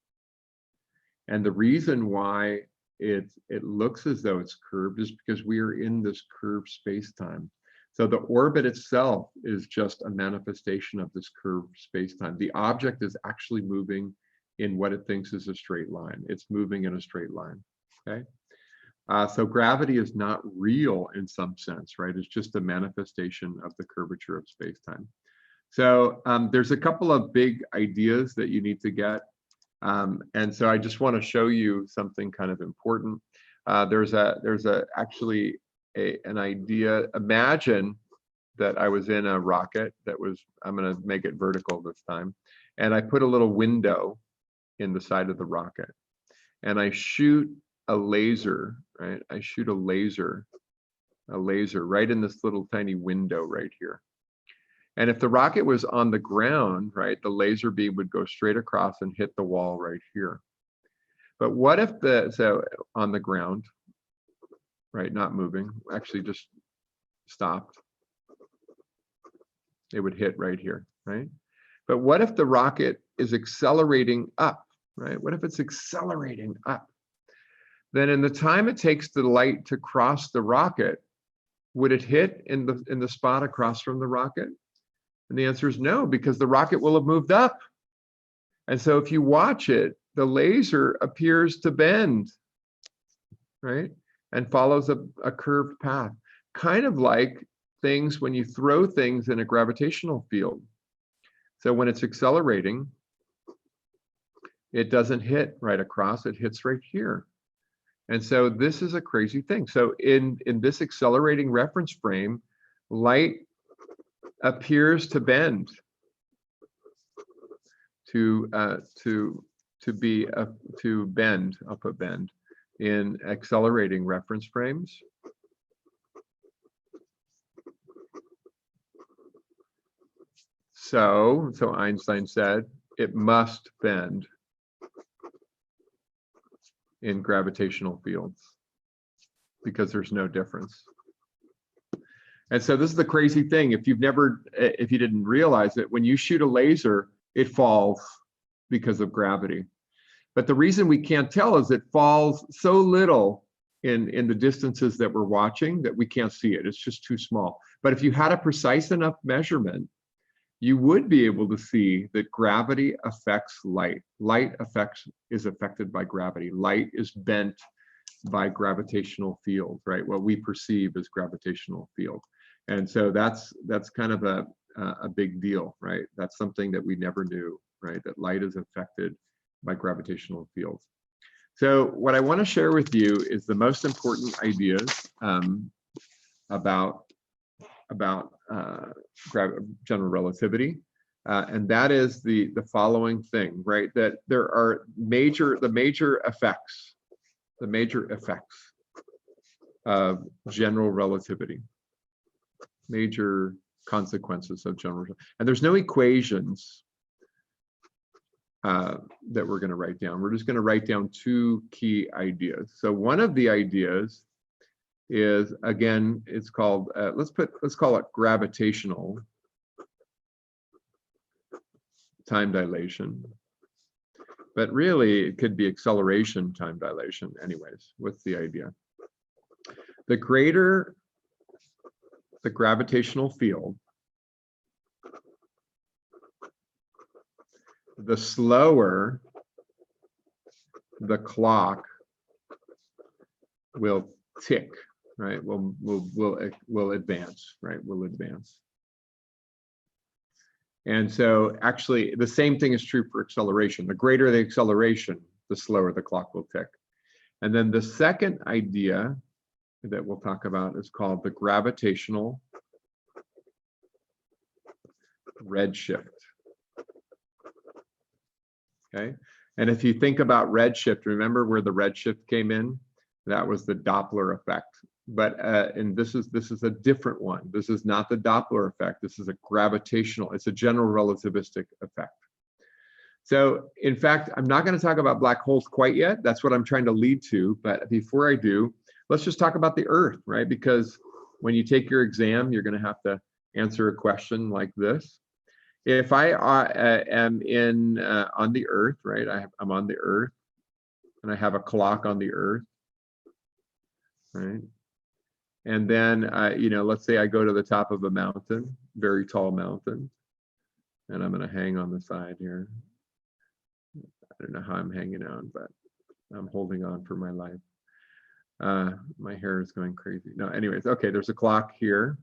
Speaker 1: And the reason why it looks as though it's curved is because we are in this curved space-time. So the orbit itself is just a manifestation of this curved space-time. The object is actually moving in what it thinks is a straight line. It's moving in a straight line, okay? So gravity is not real in some sense, right? It's just a manifestation of the curvature of space-time. So there's a couple of big ideas that you need to get. And so I just want to show you something kind of important. There's actually an idea. Imagine that I was in a rocket that was, I'm going to make it vertical this time, and I put a little window in the side of the rocket, and I shoot a laser, right? I shoot a laser right in this little tiny window right here. And if the rocket was on the ground, right, the laser beam would go straight across and hit the wall right here. But what if so on the ground, right, not moving, actually just stopped, it would hit right here, right? But what if the rocket is accelerating up, right? What if it's accelerating up? Then in the time it takes the light to cross the rocket, would it hit in the spot across from the rocket? And the answer is no, because the rocket will have moved up. And so if you watch it, the laser appears to bend, right? And follows a curved path, kind of like things when you throw things in a gravitational field. So when it's accelerating, it doesn't hit right across, it hits right here. And so this is a crazy thing. So in this accelerating reference frame, light appears to bend, to bend, I'll put bend, in accelerating reference frames. So Einstein said it must bend in gravitational fields because there's no difference. And so this is the crazy thing. If you didn't realize it, when you shoot a laser, it falls because of gravity. But the reason we can't tell is it falls so little in the distances that we're watching that we can't see it. It's just too small. But if you had a precise enough measurement, you would be able to see that gravity affects light. Light is affected by gravity. Light is bent by gravitational field, right? What we perceive as gravitational field. And so that's kind of a big deal, right? That's something that we never knew, right? That light is affected by gravitational fields. So what I want to share with you is the most important ideas about general relativity, and that is the following thing, right? That there are the major effects of general relativity, major consequences of general, and there's no equations that we're going to write down. We're just going to write down two key ideas. So one of the ideas is, again, it's called, let's call it gravitational time dilation. But really, it could be acceleration time dilation anyways. What's the idea? The greater the gravitational field, the slower the clock will tick, right? Will advance, right? Will advance. And so actually the same thing is true for acceleration. The greater the acceleration, the slower the clock will tick. And then the second idea that we'll talk about is called the gravitational redshift. Okay. And if you think about redshift, remember where the redshift came in? That was the Doppler effect. But and this is a different one. This is not the Doppler effect. This is a gravitational, it's a general relativistic effect. So in fact, I'm not going to talk about black holes quite yet. That's what I'm trying to lead to. But before I do, let's just talk about the Earth, right? Because when you take your exam, you're going to have to answer a question like this. If I am on the Earth, right? I'm on the Earth, and I have a clock on the Earth, right? And then, let's say I go to the top of a mountain, very tall mountain, and I'm going to hang on the side here. I don't know how I'm hanging on, but I'm holding on for my life. My hair is going crazy. No, anyways, okay, there's a clock here.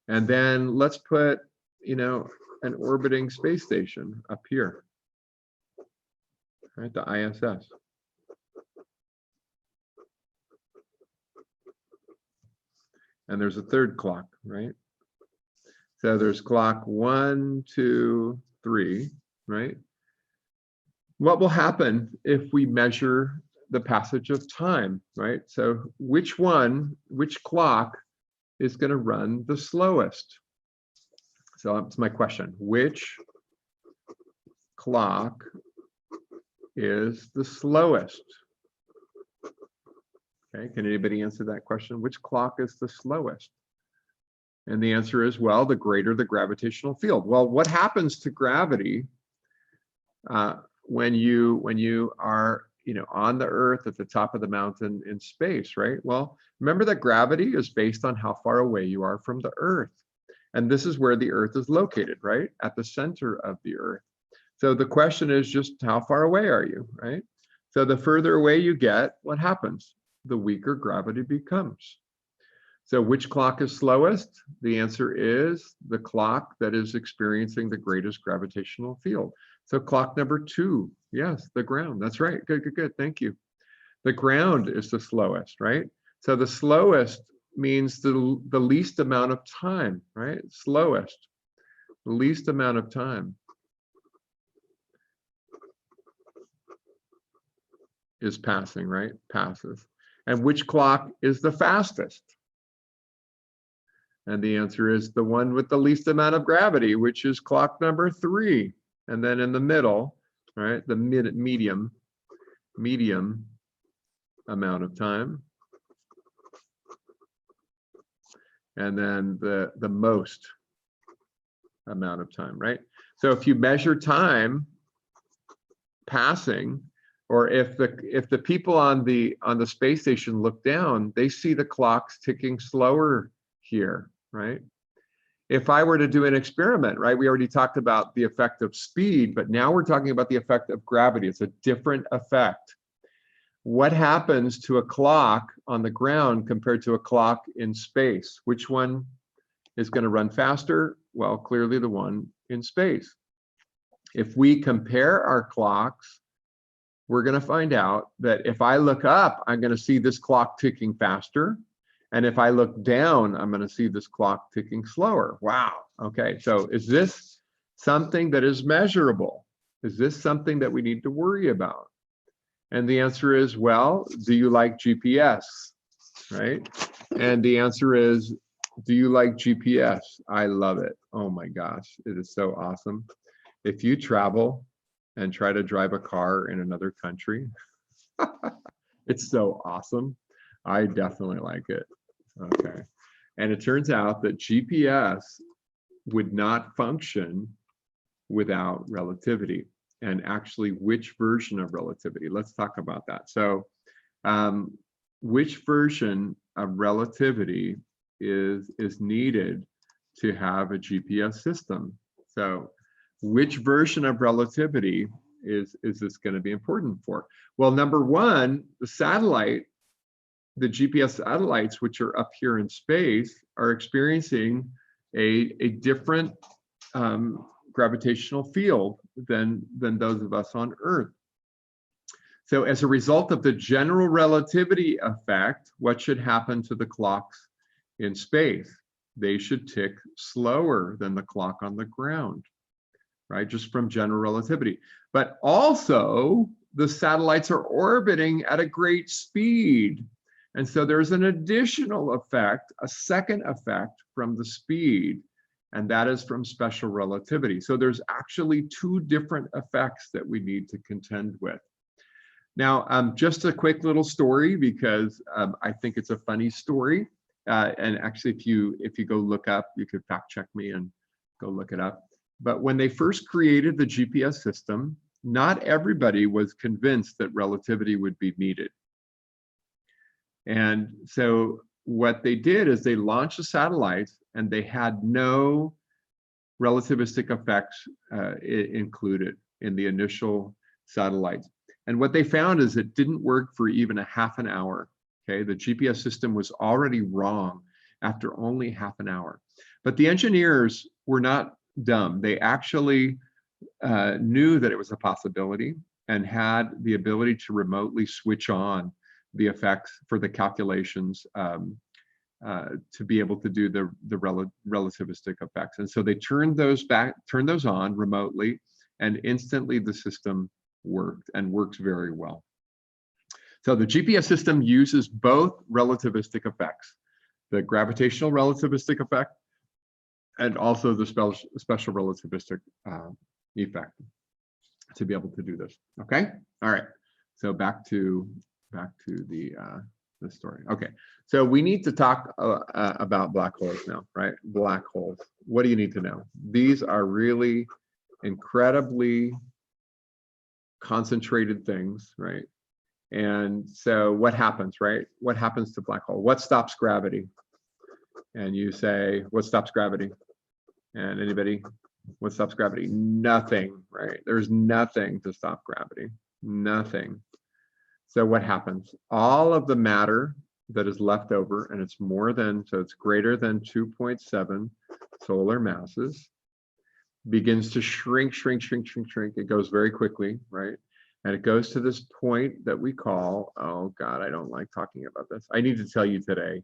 Speaker 1: And then let's put, an orbiting space station up here, right? The ISS. And there's a third clock, right? So there's clock 1, 2, 3, right? What will happen if we measure the passage of time, right? So which clock is going to run the slowest? So that's my question. Which clock is the slowest? Okay, can anybody answer that question? Which clock is the slowest? And the answer is, well, the greater the gravitational field. Well, what happens to gravity when you are on the Earth at the top of the mountain in space, right? Well, remember that gravity is based on how far away you are from the Earth. And this is where the Earth is located, right? At the center of the Earth. So the question is just how far away are you, right? So the further away you get, what happens? The weaker gravity becomes. So which clock is slowest? The answer is the clock that is experiencing the greatest gravitational field. So clock number 2, yes, the ground. That's right. Good, good, good. Thank you. The ground is the slowest, right? So the slowest means the least amount of time, right? Slowest, the least amount of time is passing, right? Passes. And which clock is the fastest? And the answer is the one with the least amount of gravity, which is clock number 3. And then in the middle, right, the medium amount of time. And then the most amount of time, right? So if you measure time passing, or if the people on the space station look down, they see the clocks ticking slower here, right? If I were to do an experiment, right, we already talked about the effect of speed, but now we're talking about the effect of gravity. It's a different effect. What happens to a clock on the ground compared to a clock in space? Which one is going to run faster? Well, clearly the one in space. If we compare our clocks, we're going to find out that if I look up, I'm going to see this clock ticking faster. And if I look down, I'm going to see this clock ticking slower. Wow. Okay. So is this something that is measurable? Is this something that we need to worry about? And the answer is, well, do you like GPS? Right? And the answer is, do you like GPS? I love it. Oh my gosh, it is so awesome. If you travel and try to drive a car in another country, it's so awesome. I definitely like it. Okay. And it turns out that GPS would not function without relativity. And actually, which version of relativity? Let's talk about that. So which version of relativity is needed to have a GPS system? So which version of relativity is this going to be important for? Well, number one, the GPS satellites, which are up here in space, are experiencing a different gravitational field than those of us on Earth. So as a result of the general relativity effect, what should happen to the clocks in space? They should tick slower than the clock on the ground, right? Just from general relativity. But also, the satellites are orbiting at a great speed. And so there's an additional effect, a second effect from the speed, and that is from special relativity. So there's actually 2 different effects that we need to contend with. Now, just a quick little story, because I think it's a funny story. And actually, if you go look up, you could fact check me and go look it up. But when they first created the GPS system, not everybody was convinced that relativity would be needed. And so what they did is they launched the satellites, and they had no relativistic effects included in the initial satellites. And what they found is it didn't work for even a half an hour. Okay, the GPS system was already wrong after only half an hour. But the engineers were not dumb. They actually knew that it was a possibility and had the ability to remotely switch on the effects for the calculations to be able to do the relativistic effects. And so they turned those on remotely, and instantly the system worked, and works very well. So the GPS system uses both relativistic effects, the gravitational relativistic effect, and also the special relativistic effect, to be able to do this. Okay, all right. So back to the story. Okay, so we need to talk about black holes now, right? Black holes. What do you need to know? These are really incredibly concentrated things, right? And so what happens, right? What happens to black hole? What stops gravity? And you say, what stops gravity? And anybody, what stops gravity? Nothing, right? There's nothing to stop gravity, nothing. So what happens? All of the matter that is left over, and it's more than, so it's greater than 2.7 solar masses, begins to shrink, shrink, shrink, shrink, shrink. It goes very quickly, right? And it goes to this point that we call, oh God, I don't like talking about this. I need to tell you today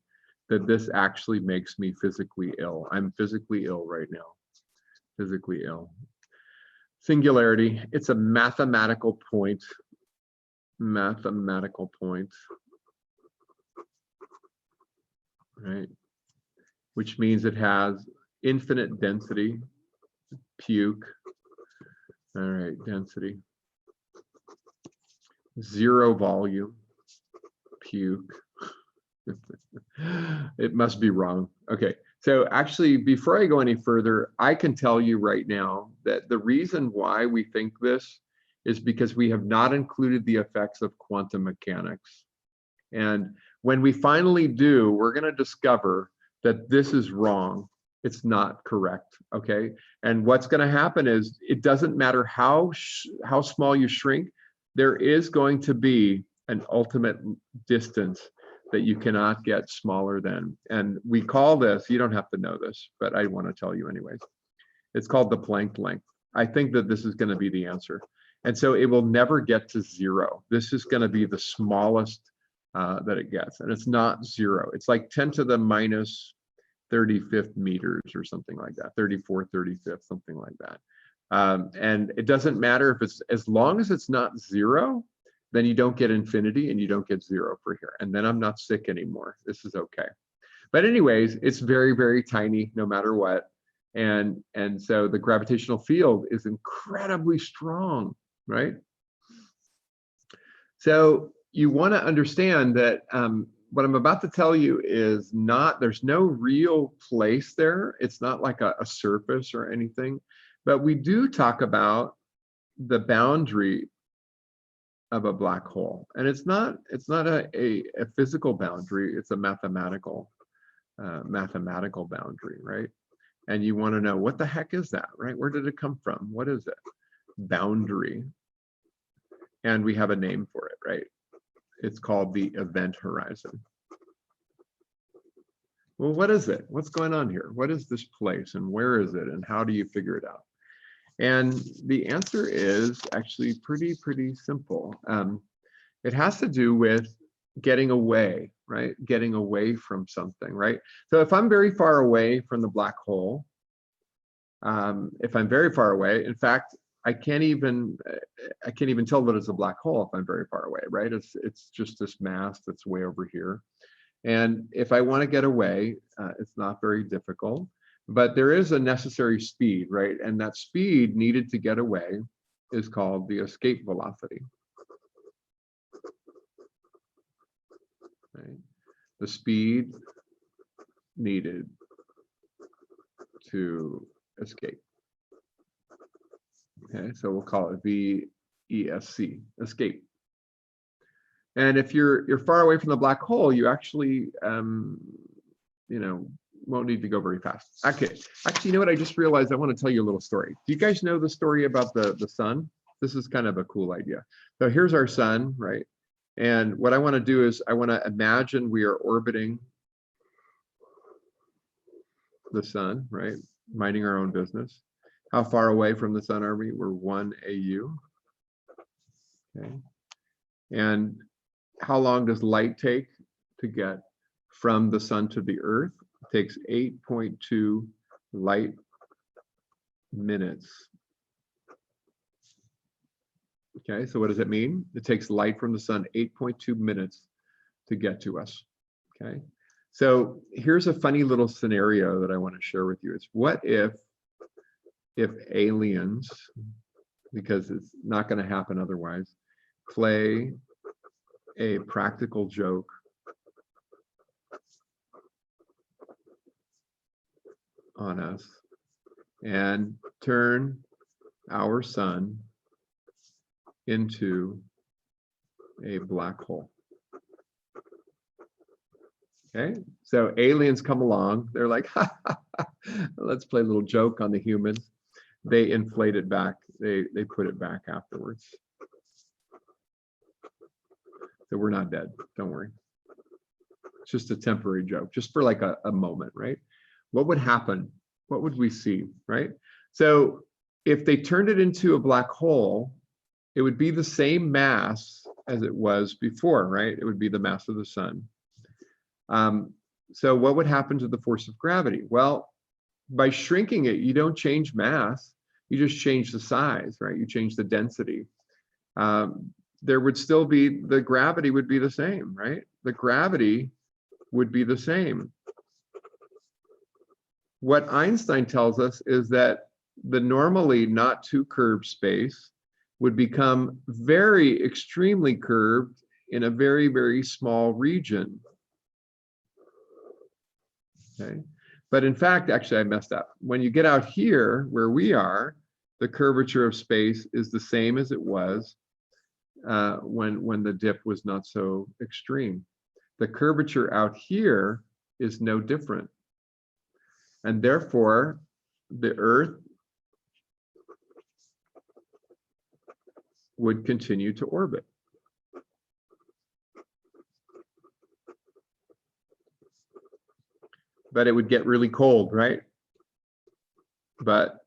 Speaker 1: that this actually makes me physically ill. I'm physically ill right now, physically ill. Singularity, it's a mathematical point, right? Which means it has infinite density, puke. All right, density. Zero volume, puke. It must be wrong. Okay, so actually, before I go any further, I can tell you right now that the reason why we think this is because we have not included the effects of quantum mechanics. And when we finally do, we're going to discover that this is wrong. It's not correct, okay? And what's going to happen is it doesn't matter how small you shrink, there is going to be an ultimate distance that you cannot get smaller than. And we call this, you don't have to know this, but I want to tell you anyways. It's called the Planck length. I think that this is going to be the answer. And so it will never get to zero. This is going to be the smallest that it gets. And it's not zero. It's like 10 to the minus 35th meters or something like that, 34, 35th, something like that. And it doesn't matter if it's, as long as it's not zero, then you don't get infinity and you don't get zero for here. And then I'm not sick anymore. This is okay. But anyways, it's very, very tiny no matter what. And so the gravitational field is incredibly strong, right? So you want to understand that what I'm about to tell you is not, there's no real place there. It's not like a surface or anything, but we do talk about the boundary of a black hole. And it's not a physical boundary, it's a mathematical boundary, right? And you want to know, what the heck is that, right? Where did it come from? What is it? Boundary. And we have a name for it, right? It's called the event horizon. Well, what is it? What's going on here? What is this place and where is it and how do you figure it out? And the answer is actually pretty simple. It has to do with getting away, right? Getting away from something, right? So if I'm very far away from the black hole, if I'm very far away, in fact, I can't even tell that it's a black hole if I'm very far away, right? It's just this mass that's way over here. And if I want to get away, it's not very difficult, but there is a necessary speed, right? And that speed needed to get away is called the escape velocity. Right? The speed needed to escape. Okay, so we'll call it VESC, escape. And if you're far away from the black hole, you actually, you know, won't need to go very fast. Okay, actually, you know what? I just realized I want to tell you a little story. Do you guys know the story about the sun? This is kind of a cool idea. So here's our sun, right? And what I want to do is I want to imagine we are orbiting the sun, right? Minding our own business. How far away from the sun are we? We're 1 AU. Okay. And how long does light take to get from the sun to the earth? It takes 8.2 light minutes. Okay, so what does it mean? It takes light from the sun 8.2 minutes to get to us. Okay, so here's a funny little scenario that I want to share with you. It's what if aliens, because it's not going to happen otherwise, play a practical joke on us and turn our sun into a black hole. Okay, so aliens come along, they're like, ha, ha, ha, let's play a little joke on the humans. They inflate it back, they put it back afterwards. So we're not dead, don't worry. It's just a temporary joke, just for like a moment, right? What would happen? What would we see, right? So if they turned it into a black hole, it would be the same mass as it was before, right? It would be the mass of the sun. So what would happen to the force of gravity? Well, by shrinking it, you don't change mass, you just change the size, right? You change the density. There would still be, the gravity would be the same, right? The gravity would be the same. What Einstein tells us is that the normally not too curved space would become very extremely curved in a very, very small region. Okay, but in fact, actually I messed up. When you get out here where we are, the curvature of space is the same as it was when the dip was not so extreme. The curvature out here is no different. And therefore, the Earth would continue to orbit. But it would get really cold, right? But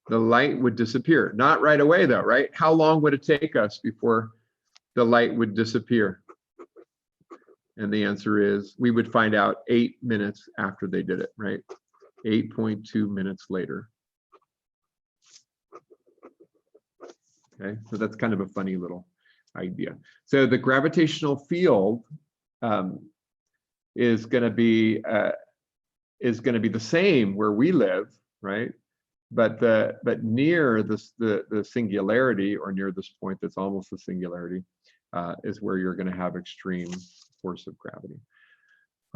Speaker 1: the light would disappear. Not right away though, right? How long would it take us before the light would disappear? And the answer is, we would find out 8 minutes after they did it, right? 8.2 minutes later. Okay, so that's kind of a funny little idea. So the gravitational field is going to be the same where we live, right? But near the singularity, or near this point that's almost a singularity, is where you're going to have extreme force of gravity.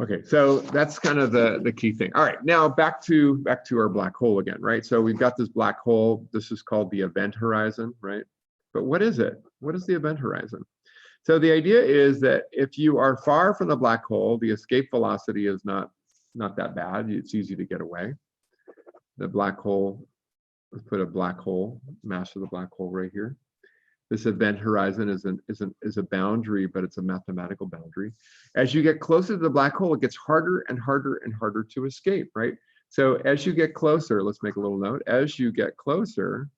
Speaker 1: Okay, so that's kind of the key thing. All right, now back to our black hole again, right? So we've got this black hole. This is called the event horizon, right? But what is it? What is the event horizon? So the idea is that if you are far from the black hole, the escape velocity is not that bad. It's easy to get away. The black hole, let's put a black hole, mass of the black hole right here. This event horizon is a boundary, but it's a mathematical boundary. As you get closer to the black hole, it gets harder and harder and harder to escape, right? So as you get closer, let's make a little note, as you get closer,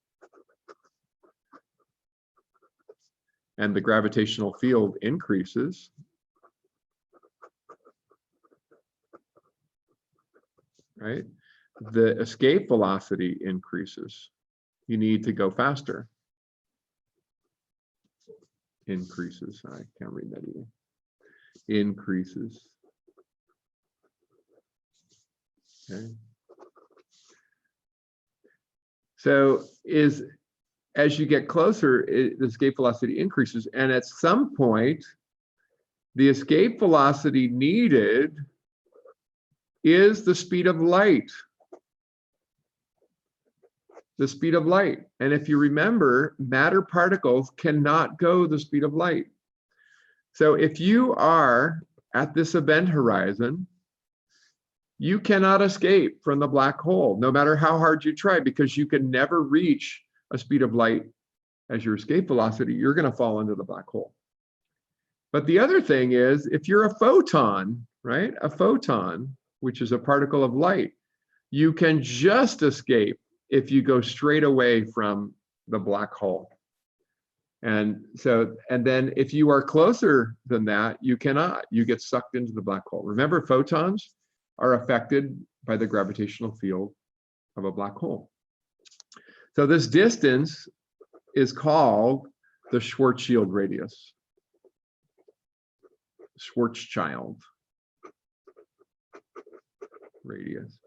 Speaker 1: and the gravitational field increases, right? The escape velocity increases. You need to go faster. Increases. I can't read that either. Increases. Okay. So as you get closer, the escape velocity increases, and at some point, the escape velocity needed is the speed of light. The speed of light. And if you remember, matter particles cannot go the speed of light. So if you are at this event horizon, you cannot escape from the black hole, no matter how hard you try, because you can never reach a speed of light as your escape velocity. You're going to fall into the black hole. But the other thing is, if you're a photon, right? A photon, which is a particle of light, you can just escape if you go straight away from the black hole. And then if you are closer than that, you cannot, you get sucked into the black hole. Remember, photons are affected by the gravitational field of a black hole. So this distance is called the Schwarzschild radius. Schwarzschild radius.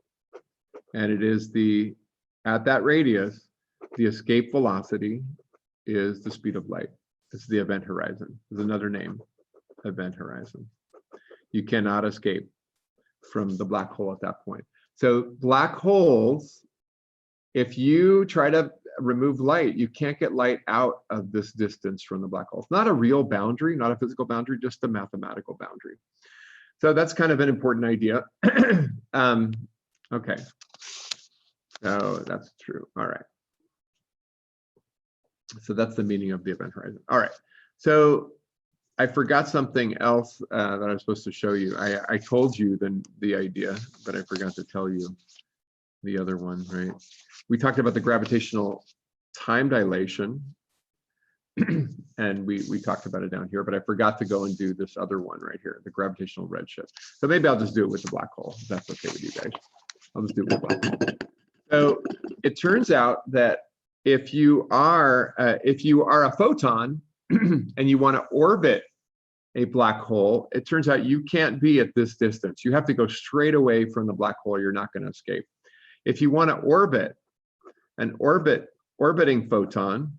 Speaker 1: And it is at that radius, the escape velocity is the speed of light. It's the event horizon. There's another name, event horizon. You cannot escape from the black hole at that point. So black holes, if you try to remove light, you can't get light out of this distance from the black hole. It's not a real boundary, not a physical boundary, just a mathematical boundary. So that's kind of an important idea. Okay, so that's true. All right. So that's the meaning of the event horizon. All right. So I forgot something else that I was supposed to show you. I told you the idea, but I forgot to tell you the other one, right? We talked about the gravitational time dilation, and we talked about it down here, but I forgot to go and do this other one right here, the gravitational redshift. So maybe I'll just do it with the black hole, if that's okay with you guys. I'll just do it with black hole. So it turns out that if you are a photon and you want to orbit a black hole, it turns out you can't be at this distance. You have to go straight away from the black hole. You're not going to escape. If you want to orbit an orbiting photon,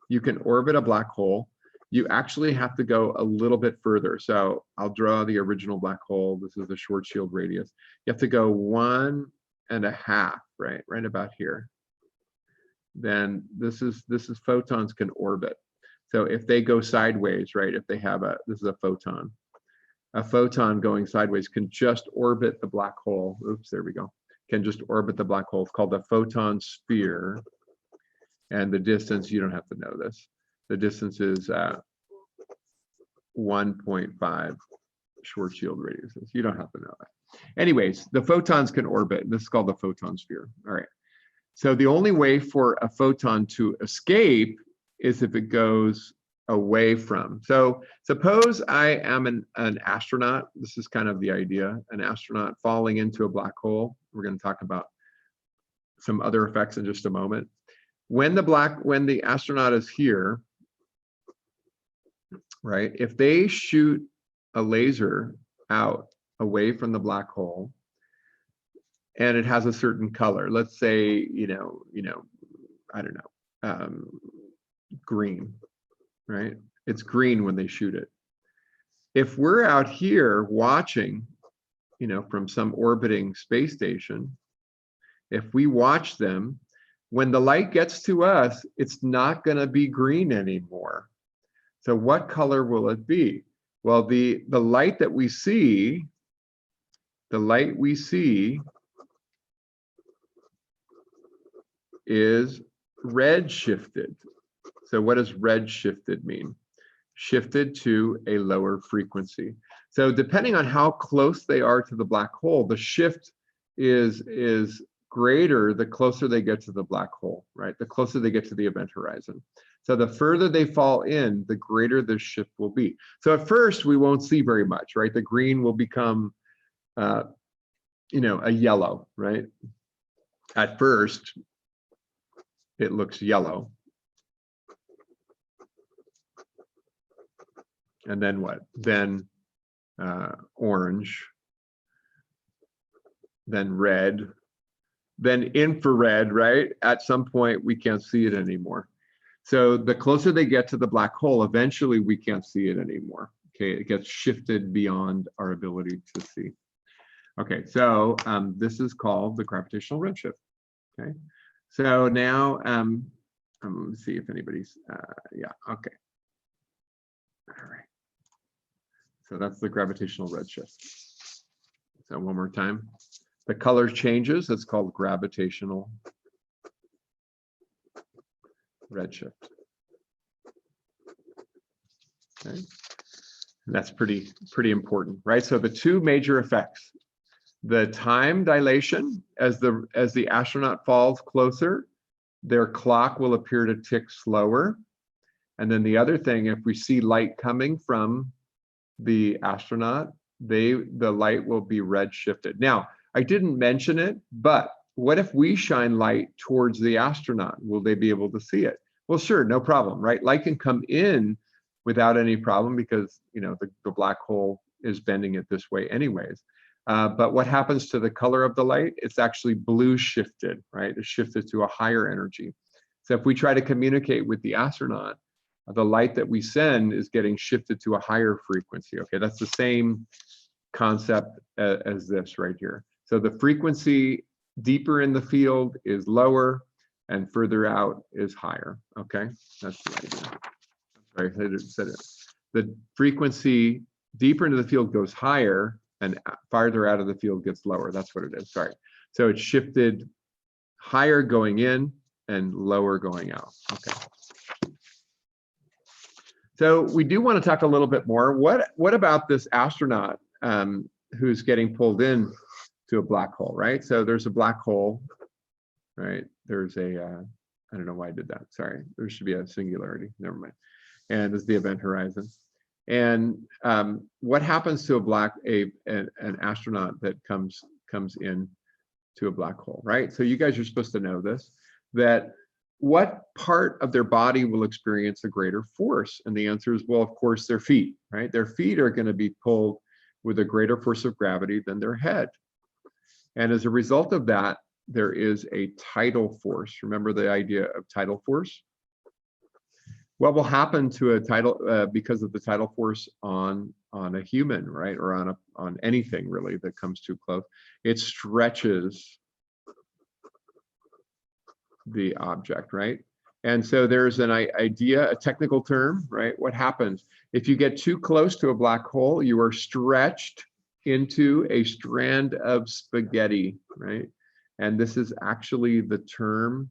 Speaker 1: you can orbit a black hole. You actually have to go a little bit further. So I'll draw the original black hole. This is the short shield radius. You have to go 1.5, right about here. Then this is photons can orbit. So if they go sideways, right, if they have this is a photon going sideways can just orbit the black hole. Oops, there we go. Can just orbit the black hole. It's called the Photon Sphere. And the distance, you don't have to know this. The distance is 1.5 short shield radiuses. You don't have to know that. Anyways, the photons can orbit. This is called the Photon Sphere. All right. So the only way for a photon to escape is if it goes away from. So suppose I am an astronaut. This is kind of the idea, an astronaut falling into a black hole. We're going to talk about some other effects in just a moment. When the astronaut is here, right, if they shoot a laser out away from the black hole and it has a certain color, let's say, I don't know, green, right? It's green when they shoot it. If we're out here watching, from some orbiting space station, if we watch them, when the light gets to us, it's not going to be green anymore. So what color will it be? Well, the light that we see, is red shifted. So what does red shifted mean? Shifted to a lower frequency. So depending on how close they are to the black hole, the shift is greater the closer they get to the black hole, right? The closer they get to the event horizon. So the further they fall in, the greater the shift will be. So at first we won't see very much, right? The green will become, a yellow, right? At first, it looks yellow. And then what? Then orange, then red, then infrared, right? At some point, we can't see it anymore. So the closer they get to the black hole, eventually we can't see it anymore. Okay, it gets shifted beyond our ability to see. Okay, so this is called the gravitational redshift. Okay, so now let's see if anybody's, yeah, okay. All right. So that's the gravitational redshift. So one more time. The color changes. It's called gravitational redshift. Okay, and that's pretty important, right? So the two major effects: the time dilation, as the astronaut falls closer, their clock will appear to tick slower, and then the other thing, if we see light coming from the astronaut, the light will be red shifted. Now, I didn't mention it, but what if we shine light towards the astronaut? Will they be able to see it? Well, sure, no problem, right? Light can come in without any problem because the black hole is bending it this way anyways. But what happens to the color of the light? It's actually blue shifted, right? It's shifted to a higher energy. So if we try to communicate with the astronaut, the light that we send is getting shifted to a higher frequency. Okay, that's the same concept as this right here. So the frequency deeper in the field is lower. and further out is higher. Okay, that's the idea. Sorry, I said it. The frequency deeper into the field goes higher, and farther out of the field gets lower. That's what it is. Sorry. So it's shifted higher going in and lower going out. Okay. So we do want to talk a little bit more. What about this astronaut who's getting pulled in to a black hole, right? So there's a black hole, right? There's a, I don't know why I did that. Sorry. There should be a singularity. Never mind. And this is the event horizon. And what happens to an astronaut that comes in to a black hole, right? So you guys are supposed to know this, that what part of their body will experience a greater force? And the answer is, well, of course, their feet, right? Their feet are going to be pulled with a greater force of gravity than their head. And as a result of that, there is a tidal force. Remember the idea of tidal force? What will happen to a tidal because of the tidal force on a human, right, or on anything really that comes too close? It stretches the object, right? And so there's an idea, a technical term, right? What happens if you get too close to a black hole? You are stretched into a strand of spaghetti, right? And this is actually the term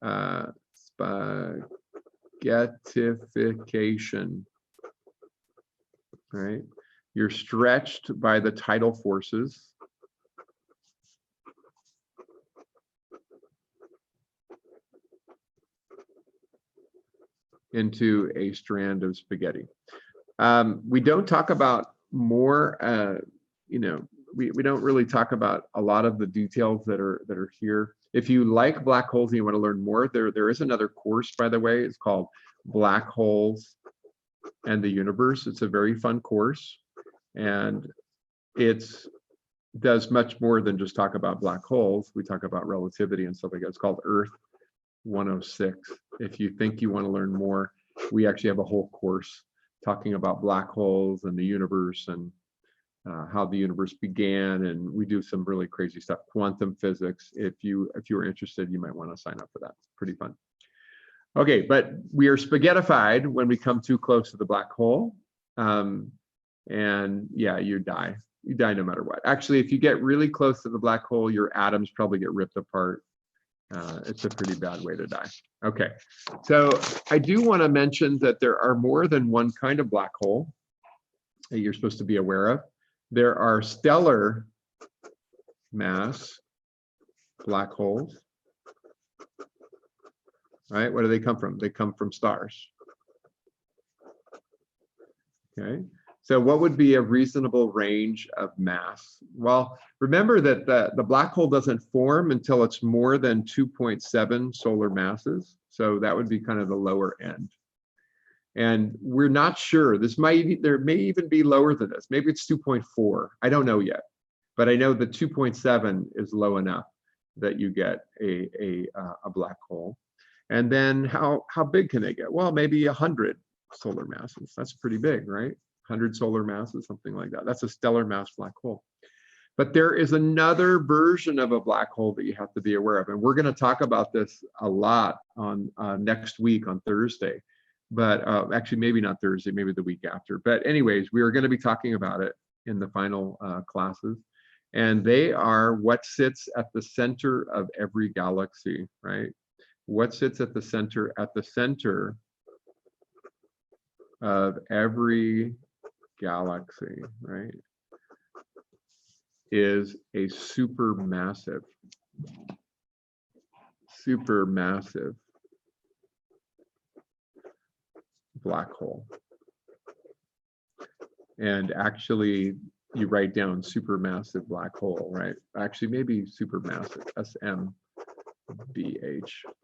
Speaker 1: spaghettification, right? You're stretched by the tidal forces into a strand of spaghetti. We don't talk about more, you know, we don't really talk about a lot of the details that are here. If you like black holes and you want to learn more, there is another course, by the way. It's called Black Holes and the Universe. It's a very fun course, and it does much more than just talk about black holes. We talk about relativity and stuff like that. It's called ERTH 106. If you think you want to learn more, we actually have a whole course talking about black holes and the universe and how the universe began, and we do some really crazy stuff, quantum physics. If you are interested, you might want to sign up for that. It's pretty fun. Okay, but we are spaghettified when we come too close to the black hole, and yeah, you die. You die no matter what. Actually, if you get really close to the black hole, your atoms probably get ripped apart. It's a pretty bad way to die. Okay, so I do want to mention that there are more than one kind of black hole that you're supposed to be aware of. There are stellar mass black holes, right? Where do they come from? They come from stars. Okay, so what would be a reasonable range of mass? Well, remember that the black hole doesn't form until it's more than 2.7 solar masses. So that would be kind of the lower end. And we're not sure. There may even be lower than this. Maybe it's 2.4. I don't know yet, but I know that 2.7 is low enough that you get a black hole. And then how big can they get? Well, maybe 100 solar masses. That's pretty big, right? 100 solar masses, something like that. That's a stellar mass black hole. But there is another version of a black hole that you have to be aware of, and we're going to talk about this a lot on next week on Thursday. But actually, maybe not Thursday, maybe the week after. But anyways, we are going to be talking about it in the final classes. And they are what sits at the center of every galaxy, right? What sits at the center of every galaxy, right, is a supermassive black hole. And actually, you write down supermassive black hole, right? Actually, maybe supermassive, SMBH,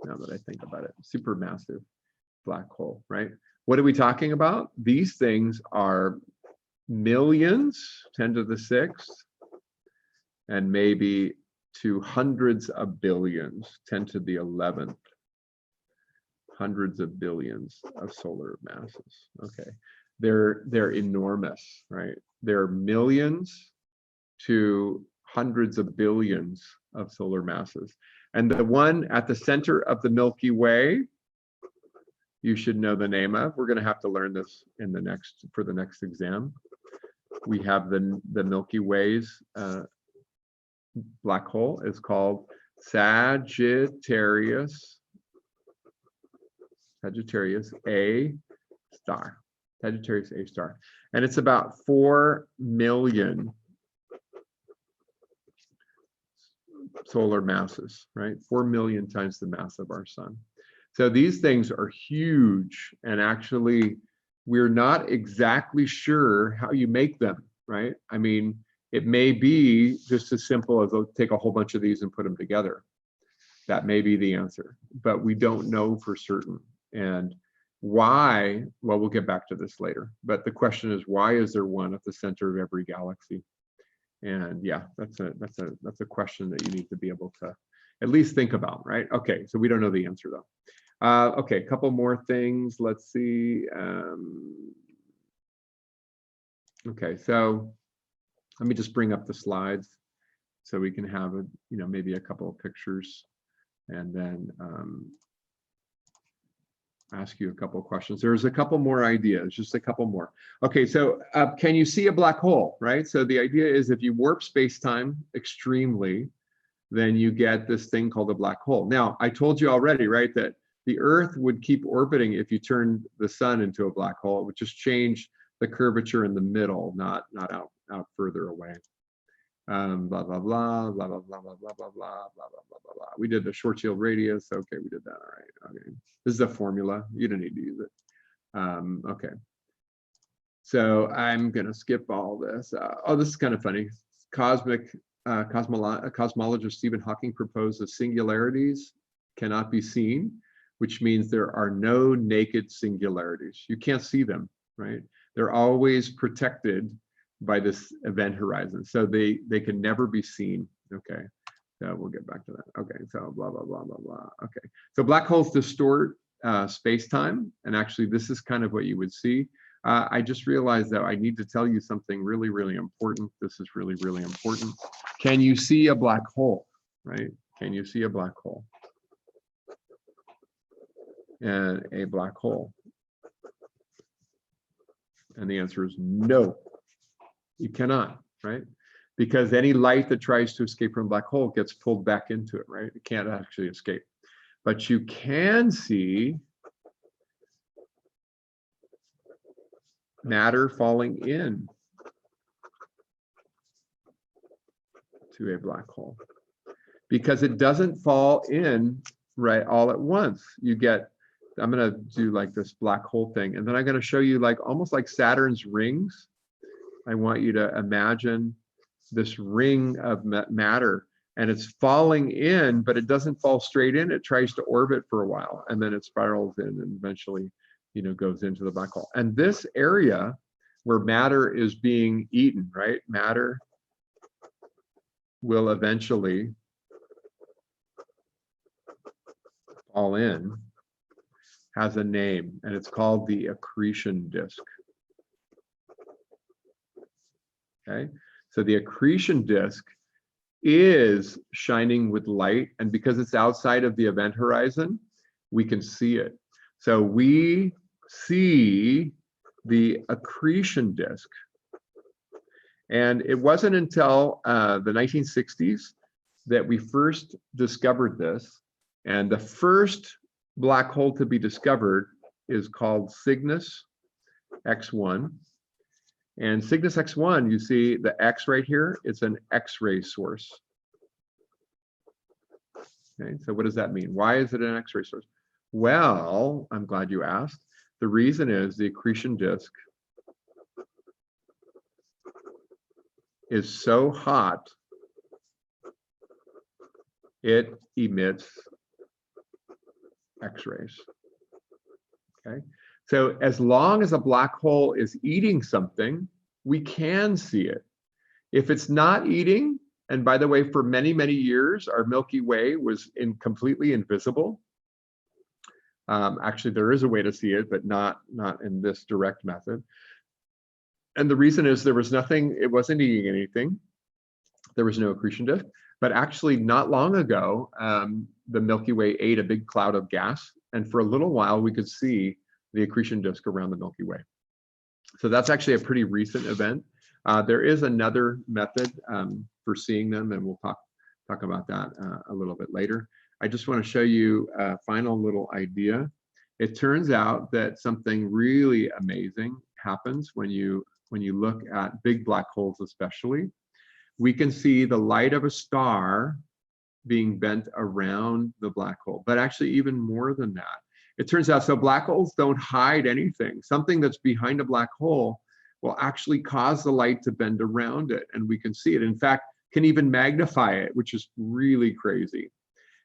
Speaker 1: now that I think about it. Supermassive black hole, right? What are we talking about? These things are millions, 10 to the 6th, and maybe to hundreds of billions, 10 to the 11th. Hundreds of billions of solar masses. Okay, they're enormous, right? They're millions to hundreds of billions of solar masses. And the one at the center of the Milky Way, you should know the name of. We're going to have to learn this in the next, for the next exam. We have the Milky Way's black hole is called Sagittarius A star. Sagittarius A star. And it's about 4 million solar masses, right? 4 million times the mass of our sun. So these things are huge, and actually we're not exactly sure how you make them, right? I mean, it may be just as simple as take a whole bunch of these and put them together. That may be the answer, but we don't know for certain. And why? Well, we'll get back to this later. But the question is, why is there one at the center of every galaxy? And yeah, that's a question that you need to be able to at least think about, right? Okay, so we don't know the answer though. Okay, a couple more things. Let's see. Okay, so let me just bring up the slides so we can have a, maybe a couple of pictures, and then ask you a couple of questions. There's a couple more ideas, just a couple more. Okay, so can you see a black hole, right? So the idea is if you warp space-time extremely, then you get this thing called a black hole. Now, I told you already, right, that the Earth would keep orbiting if you turned the sun into a black hole. It would just change the curvature in the middle, not out further away. Blah, blah, blah, blah, blah, blah, blah, blah, blah, blah, blah, blah, blah, blah. We did the Schwarzschild radius. Okay, we did that. All right. Okay. This is a formula. You don't need to use it. Okay. So I'm going to skip all this. Oh, this is kind of funny. Cosmologist Stephen Hawking proposed that singularities cannot be seen, which means there are no naked singularities. You can't see them, right? They're always protected by this event horizon, so they can never be seen. Okay, so we'll get back to that. Okay, so blah blah blah blah blah. Okay, so black holes distort space-time, and actually this is kind of what you would see. I just realized that I need to tell you something really, really important. This is really, really important. Can you see a black hole, right? Can you see a black hole? And a black hole. And the answer is no, you cannot, right? Because any light that tries to escape from a black hole gets pulled back into it, right? It can't actually escape. But you can see matter falling in to a black hole, because it doesn't fall in right all at once. You get, I'm going to do like this black hole thing, and then I'm going to show you like almost like Saturn's rings. I want you to imagine this ring of matter, and it's falling in, but it doesn't fall straight in. It tries to orbit for a while, and then it spirals in and eventually, goes into the black hole. And this area where matter is being eaten, right? Matter will eventually fall in, has a name, and it's called the accretion disk. Okay, so the accretion disk is shining with light, and because it's outside of the event horizon, we can see it. So we see the accretion disk. And it wasn't until the 1960s that we first discovered this. And the first black hole to be discovered is called Cygnus X1. And Cygnus X1, you see the X right here, it's an X-ray source. Okay, so what does that mean? Why is it an X-ray source? Well, I'm glad you asked. The reason is the accretion disk is so hot, it emits X-rays. Okay, so as long as a black hole is eating something, we can see it. If it's not eating, and by the way, for many, many years, our Milky Way was completely invisible. Actually, there is a way to see it, but not in this direct method. And the reason is there was nothing, it wasn't eating anything. There was no accretion disk. But actually, not long ago, the Milky Way ate a big cloud of gas, and for a little while, we could see the accretion disk around the Milky Way. So that's actually a pretty recent event. There is another method for seeing them, and we'll talk about that a little bit later. I just want to show you a final little idea. It turns out that something really amazing happens when you look at big black holes, especially. We can see the light of a star being bent around the black hole, but actually even more than that. It turns out, so black holes don't hide anything. Something that's behind a black hole will actually cause the light to bend around it, and we can see it. In fact, can even magnify it, which is really crazy.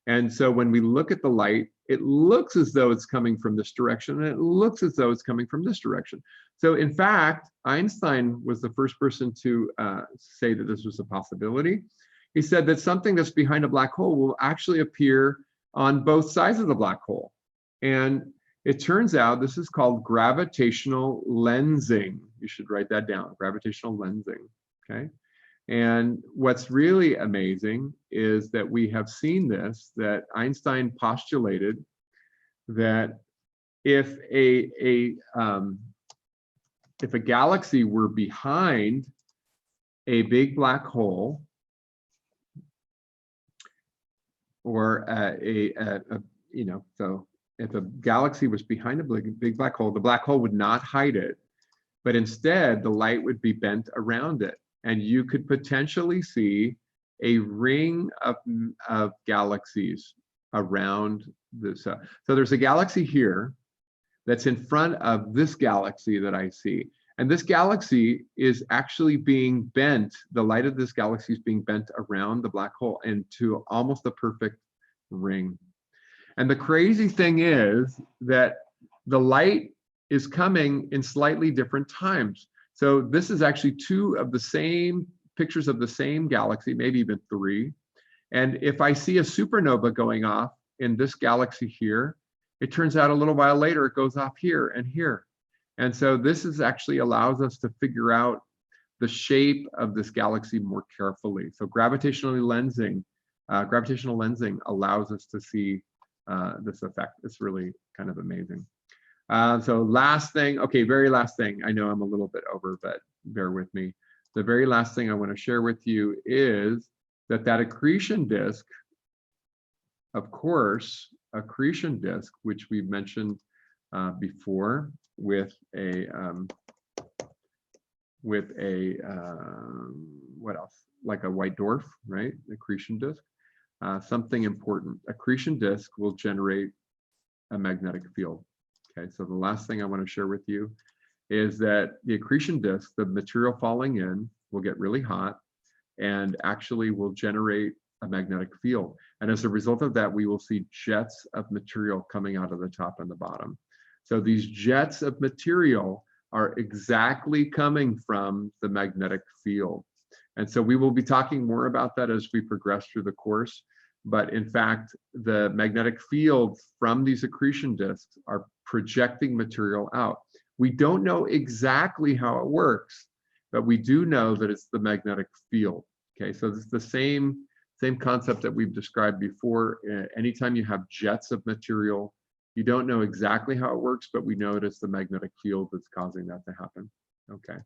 Speaker 1: And so when we look at the light, it looks as though it's coming from this direction, and it looks as though it's coming from this direction. So in fact, Einstein was the first person to say that this was a possibility. He said that something that's behind a black hole will actually appear on both sides of the black hole. And it turns out this is called gravitational lensing. You should write that down, gravitational lensing, okay? And what's really amazing is that we have seen this, that Einstein postulated that if a galaxy were behind a big black hole, or so if a galaxy was behind a big black hole, the black hole would not hide it, but instead the light would be bent around it. And you could potentially see a ring of galaxies around this. So there's a galaxy here that's in front of this galaxy that I see. And this galaxy is actually being bent. The light of this galaxy is being bent around the black hole into almost a perfect ring. And the crazy thing is that the light is coming in slightly different times. So this is actually two of the same pictures of the same galaxy, maybe even three. And if I see a supernova going off in this galaxy here, it turns out a little while later, it goes off here and here. And so this is actually allows us to figure out the shape of this galaxy more carefully. So gravitational lensing allows us to see this effect. It's really kind of amazing. So last thing, okay, very last thing. I know I'm a little bit over, but bear with me. The very last thing I want to share with you is that accretion disk, of course, accretion disk, which we mentioned before with a what else? Like a white dwarf, right? Accretion disk. Something important. Accretion disk will generate a magnetic field. Okay, so the last thing I want to share with you is that the accretion disk, the material falling in, will get really hot and actually will generate a magnetic field. And as a result of that, we will see jets of material coming out of the top and the bottom. So these jets of material are exactly coming from the magnetic field. And so we will be talking more about that as we progress through the course. But in fact, the magnetic field from these accretion disks are projecting material out. We don't know exactly how it works, but we do know that it's the magnetic field. Okay, so it's the same concept that we've described before. Anytime you have jets of material, you don't know exactly how it works, but we know it's the magnetic field that's causing that to happen. Okay,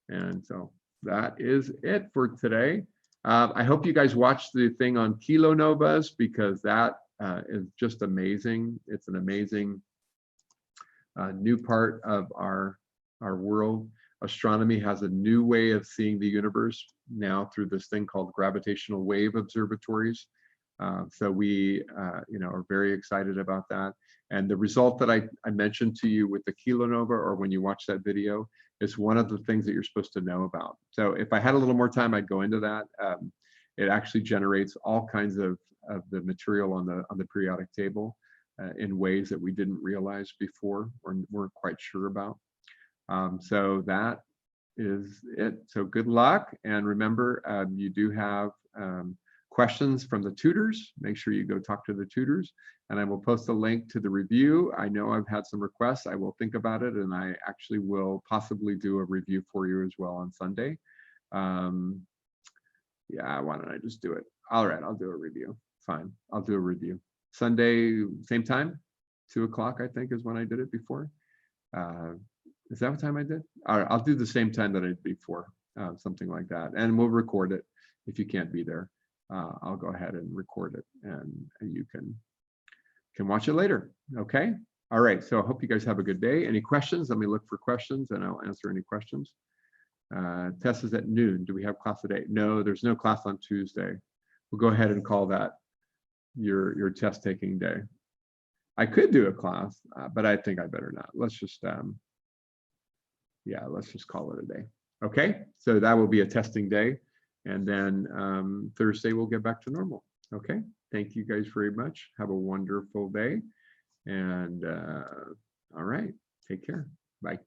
Speaker 1: and so that is it for today. I hope you guys watched the thing on kilonovas, because that is just amazing. It's an amazing new part of our world. Astronomy has a new way of seeing the universe now through this thing called gravitational wave observatories. So we are very excited about that. And the result that I mentioned to you with the kilonova, or when you watch that video, is one of the things that you're supposed to know about. So if I had a little more time, I'd go into that. It actually generates all kinds of the material on the periodic table in ways that we didn't realize before or weren't quite sure about. So that is it. So good luck. And remember, you do have questions from the tutors. Make sure you go talk to the tutors, and I will post a link to the review. I know I've had some requests. I will think about it, and I actually will possibly do a review for you as well on Sunday. Yeah, why don't I just do it? All right, I'll do a review. Fine, I'll do a review. Sunday, same time, 2 o'clock, I think is when I did it before. Is that what time I did? All right, I'll do the same time that I did before, something like that. And we'll record it if you can't be there. I'll go ahead and record it and you can watch it later, okay? All right, so I hope you guys have a good day. Any questions? Let me look for questions and I'll answer any questions. Test is at noon. Do we have class today? No, there's no class on Tuesday. We'll go ahead and call that your test taking day. I could do a class, but I think I better not. Let's just, yeah, let's just call it a day. Okay, so that will be a testing day. And then Thursday we'll get back to normal. Okay, thank you guys very much. Have a wonderful day. And all right, take care. Bye.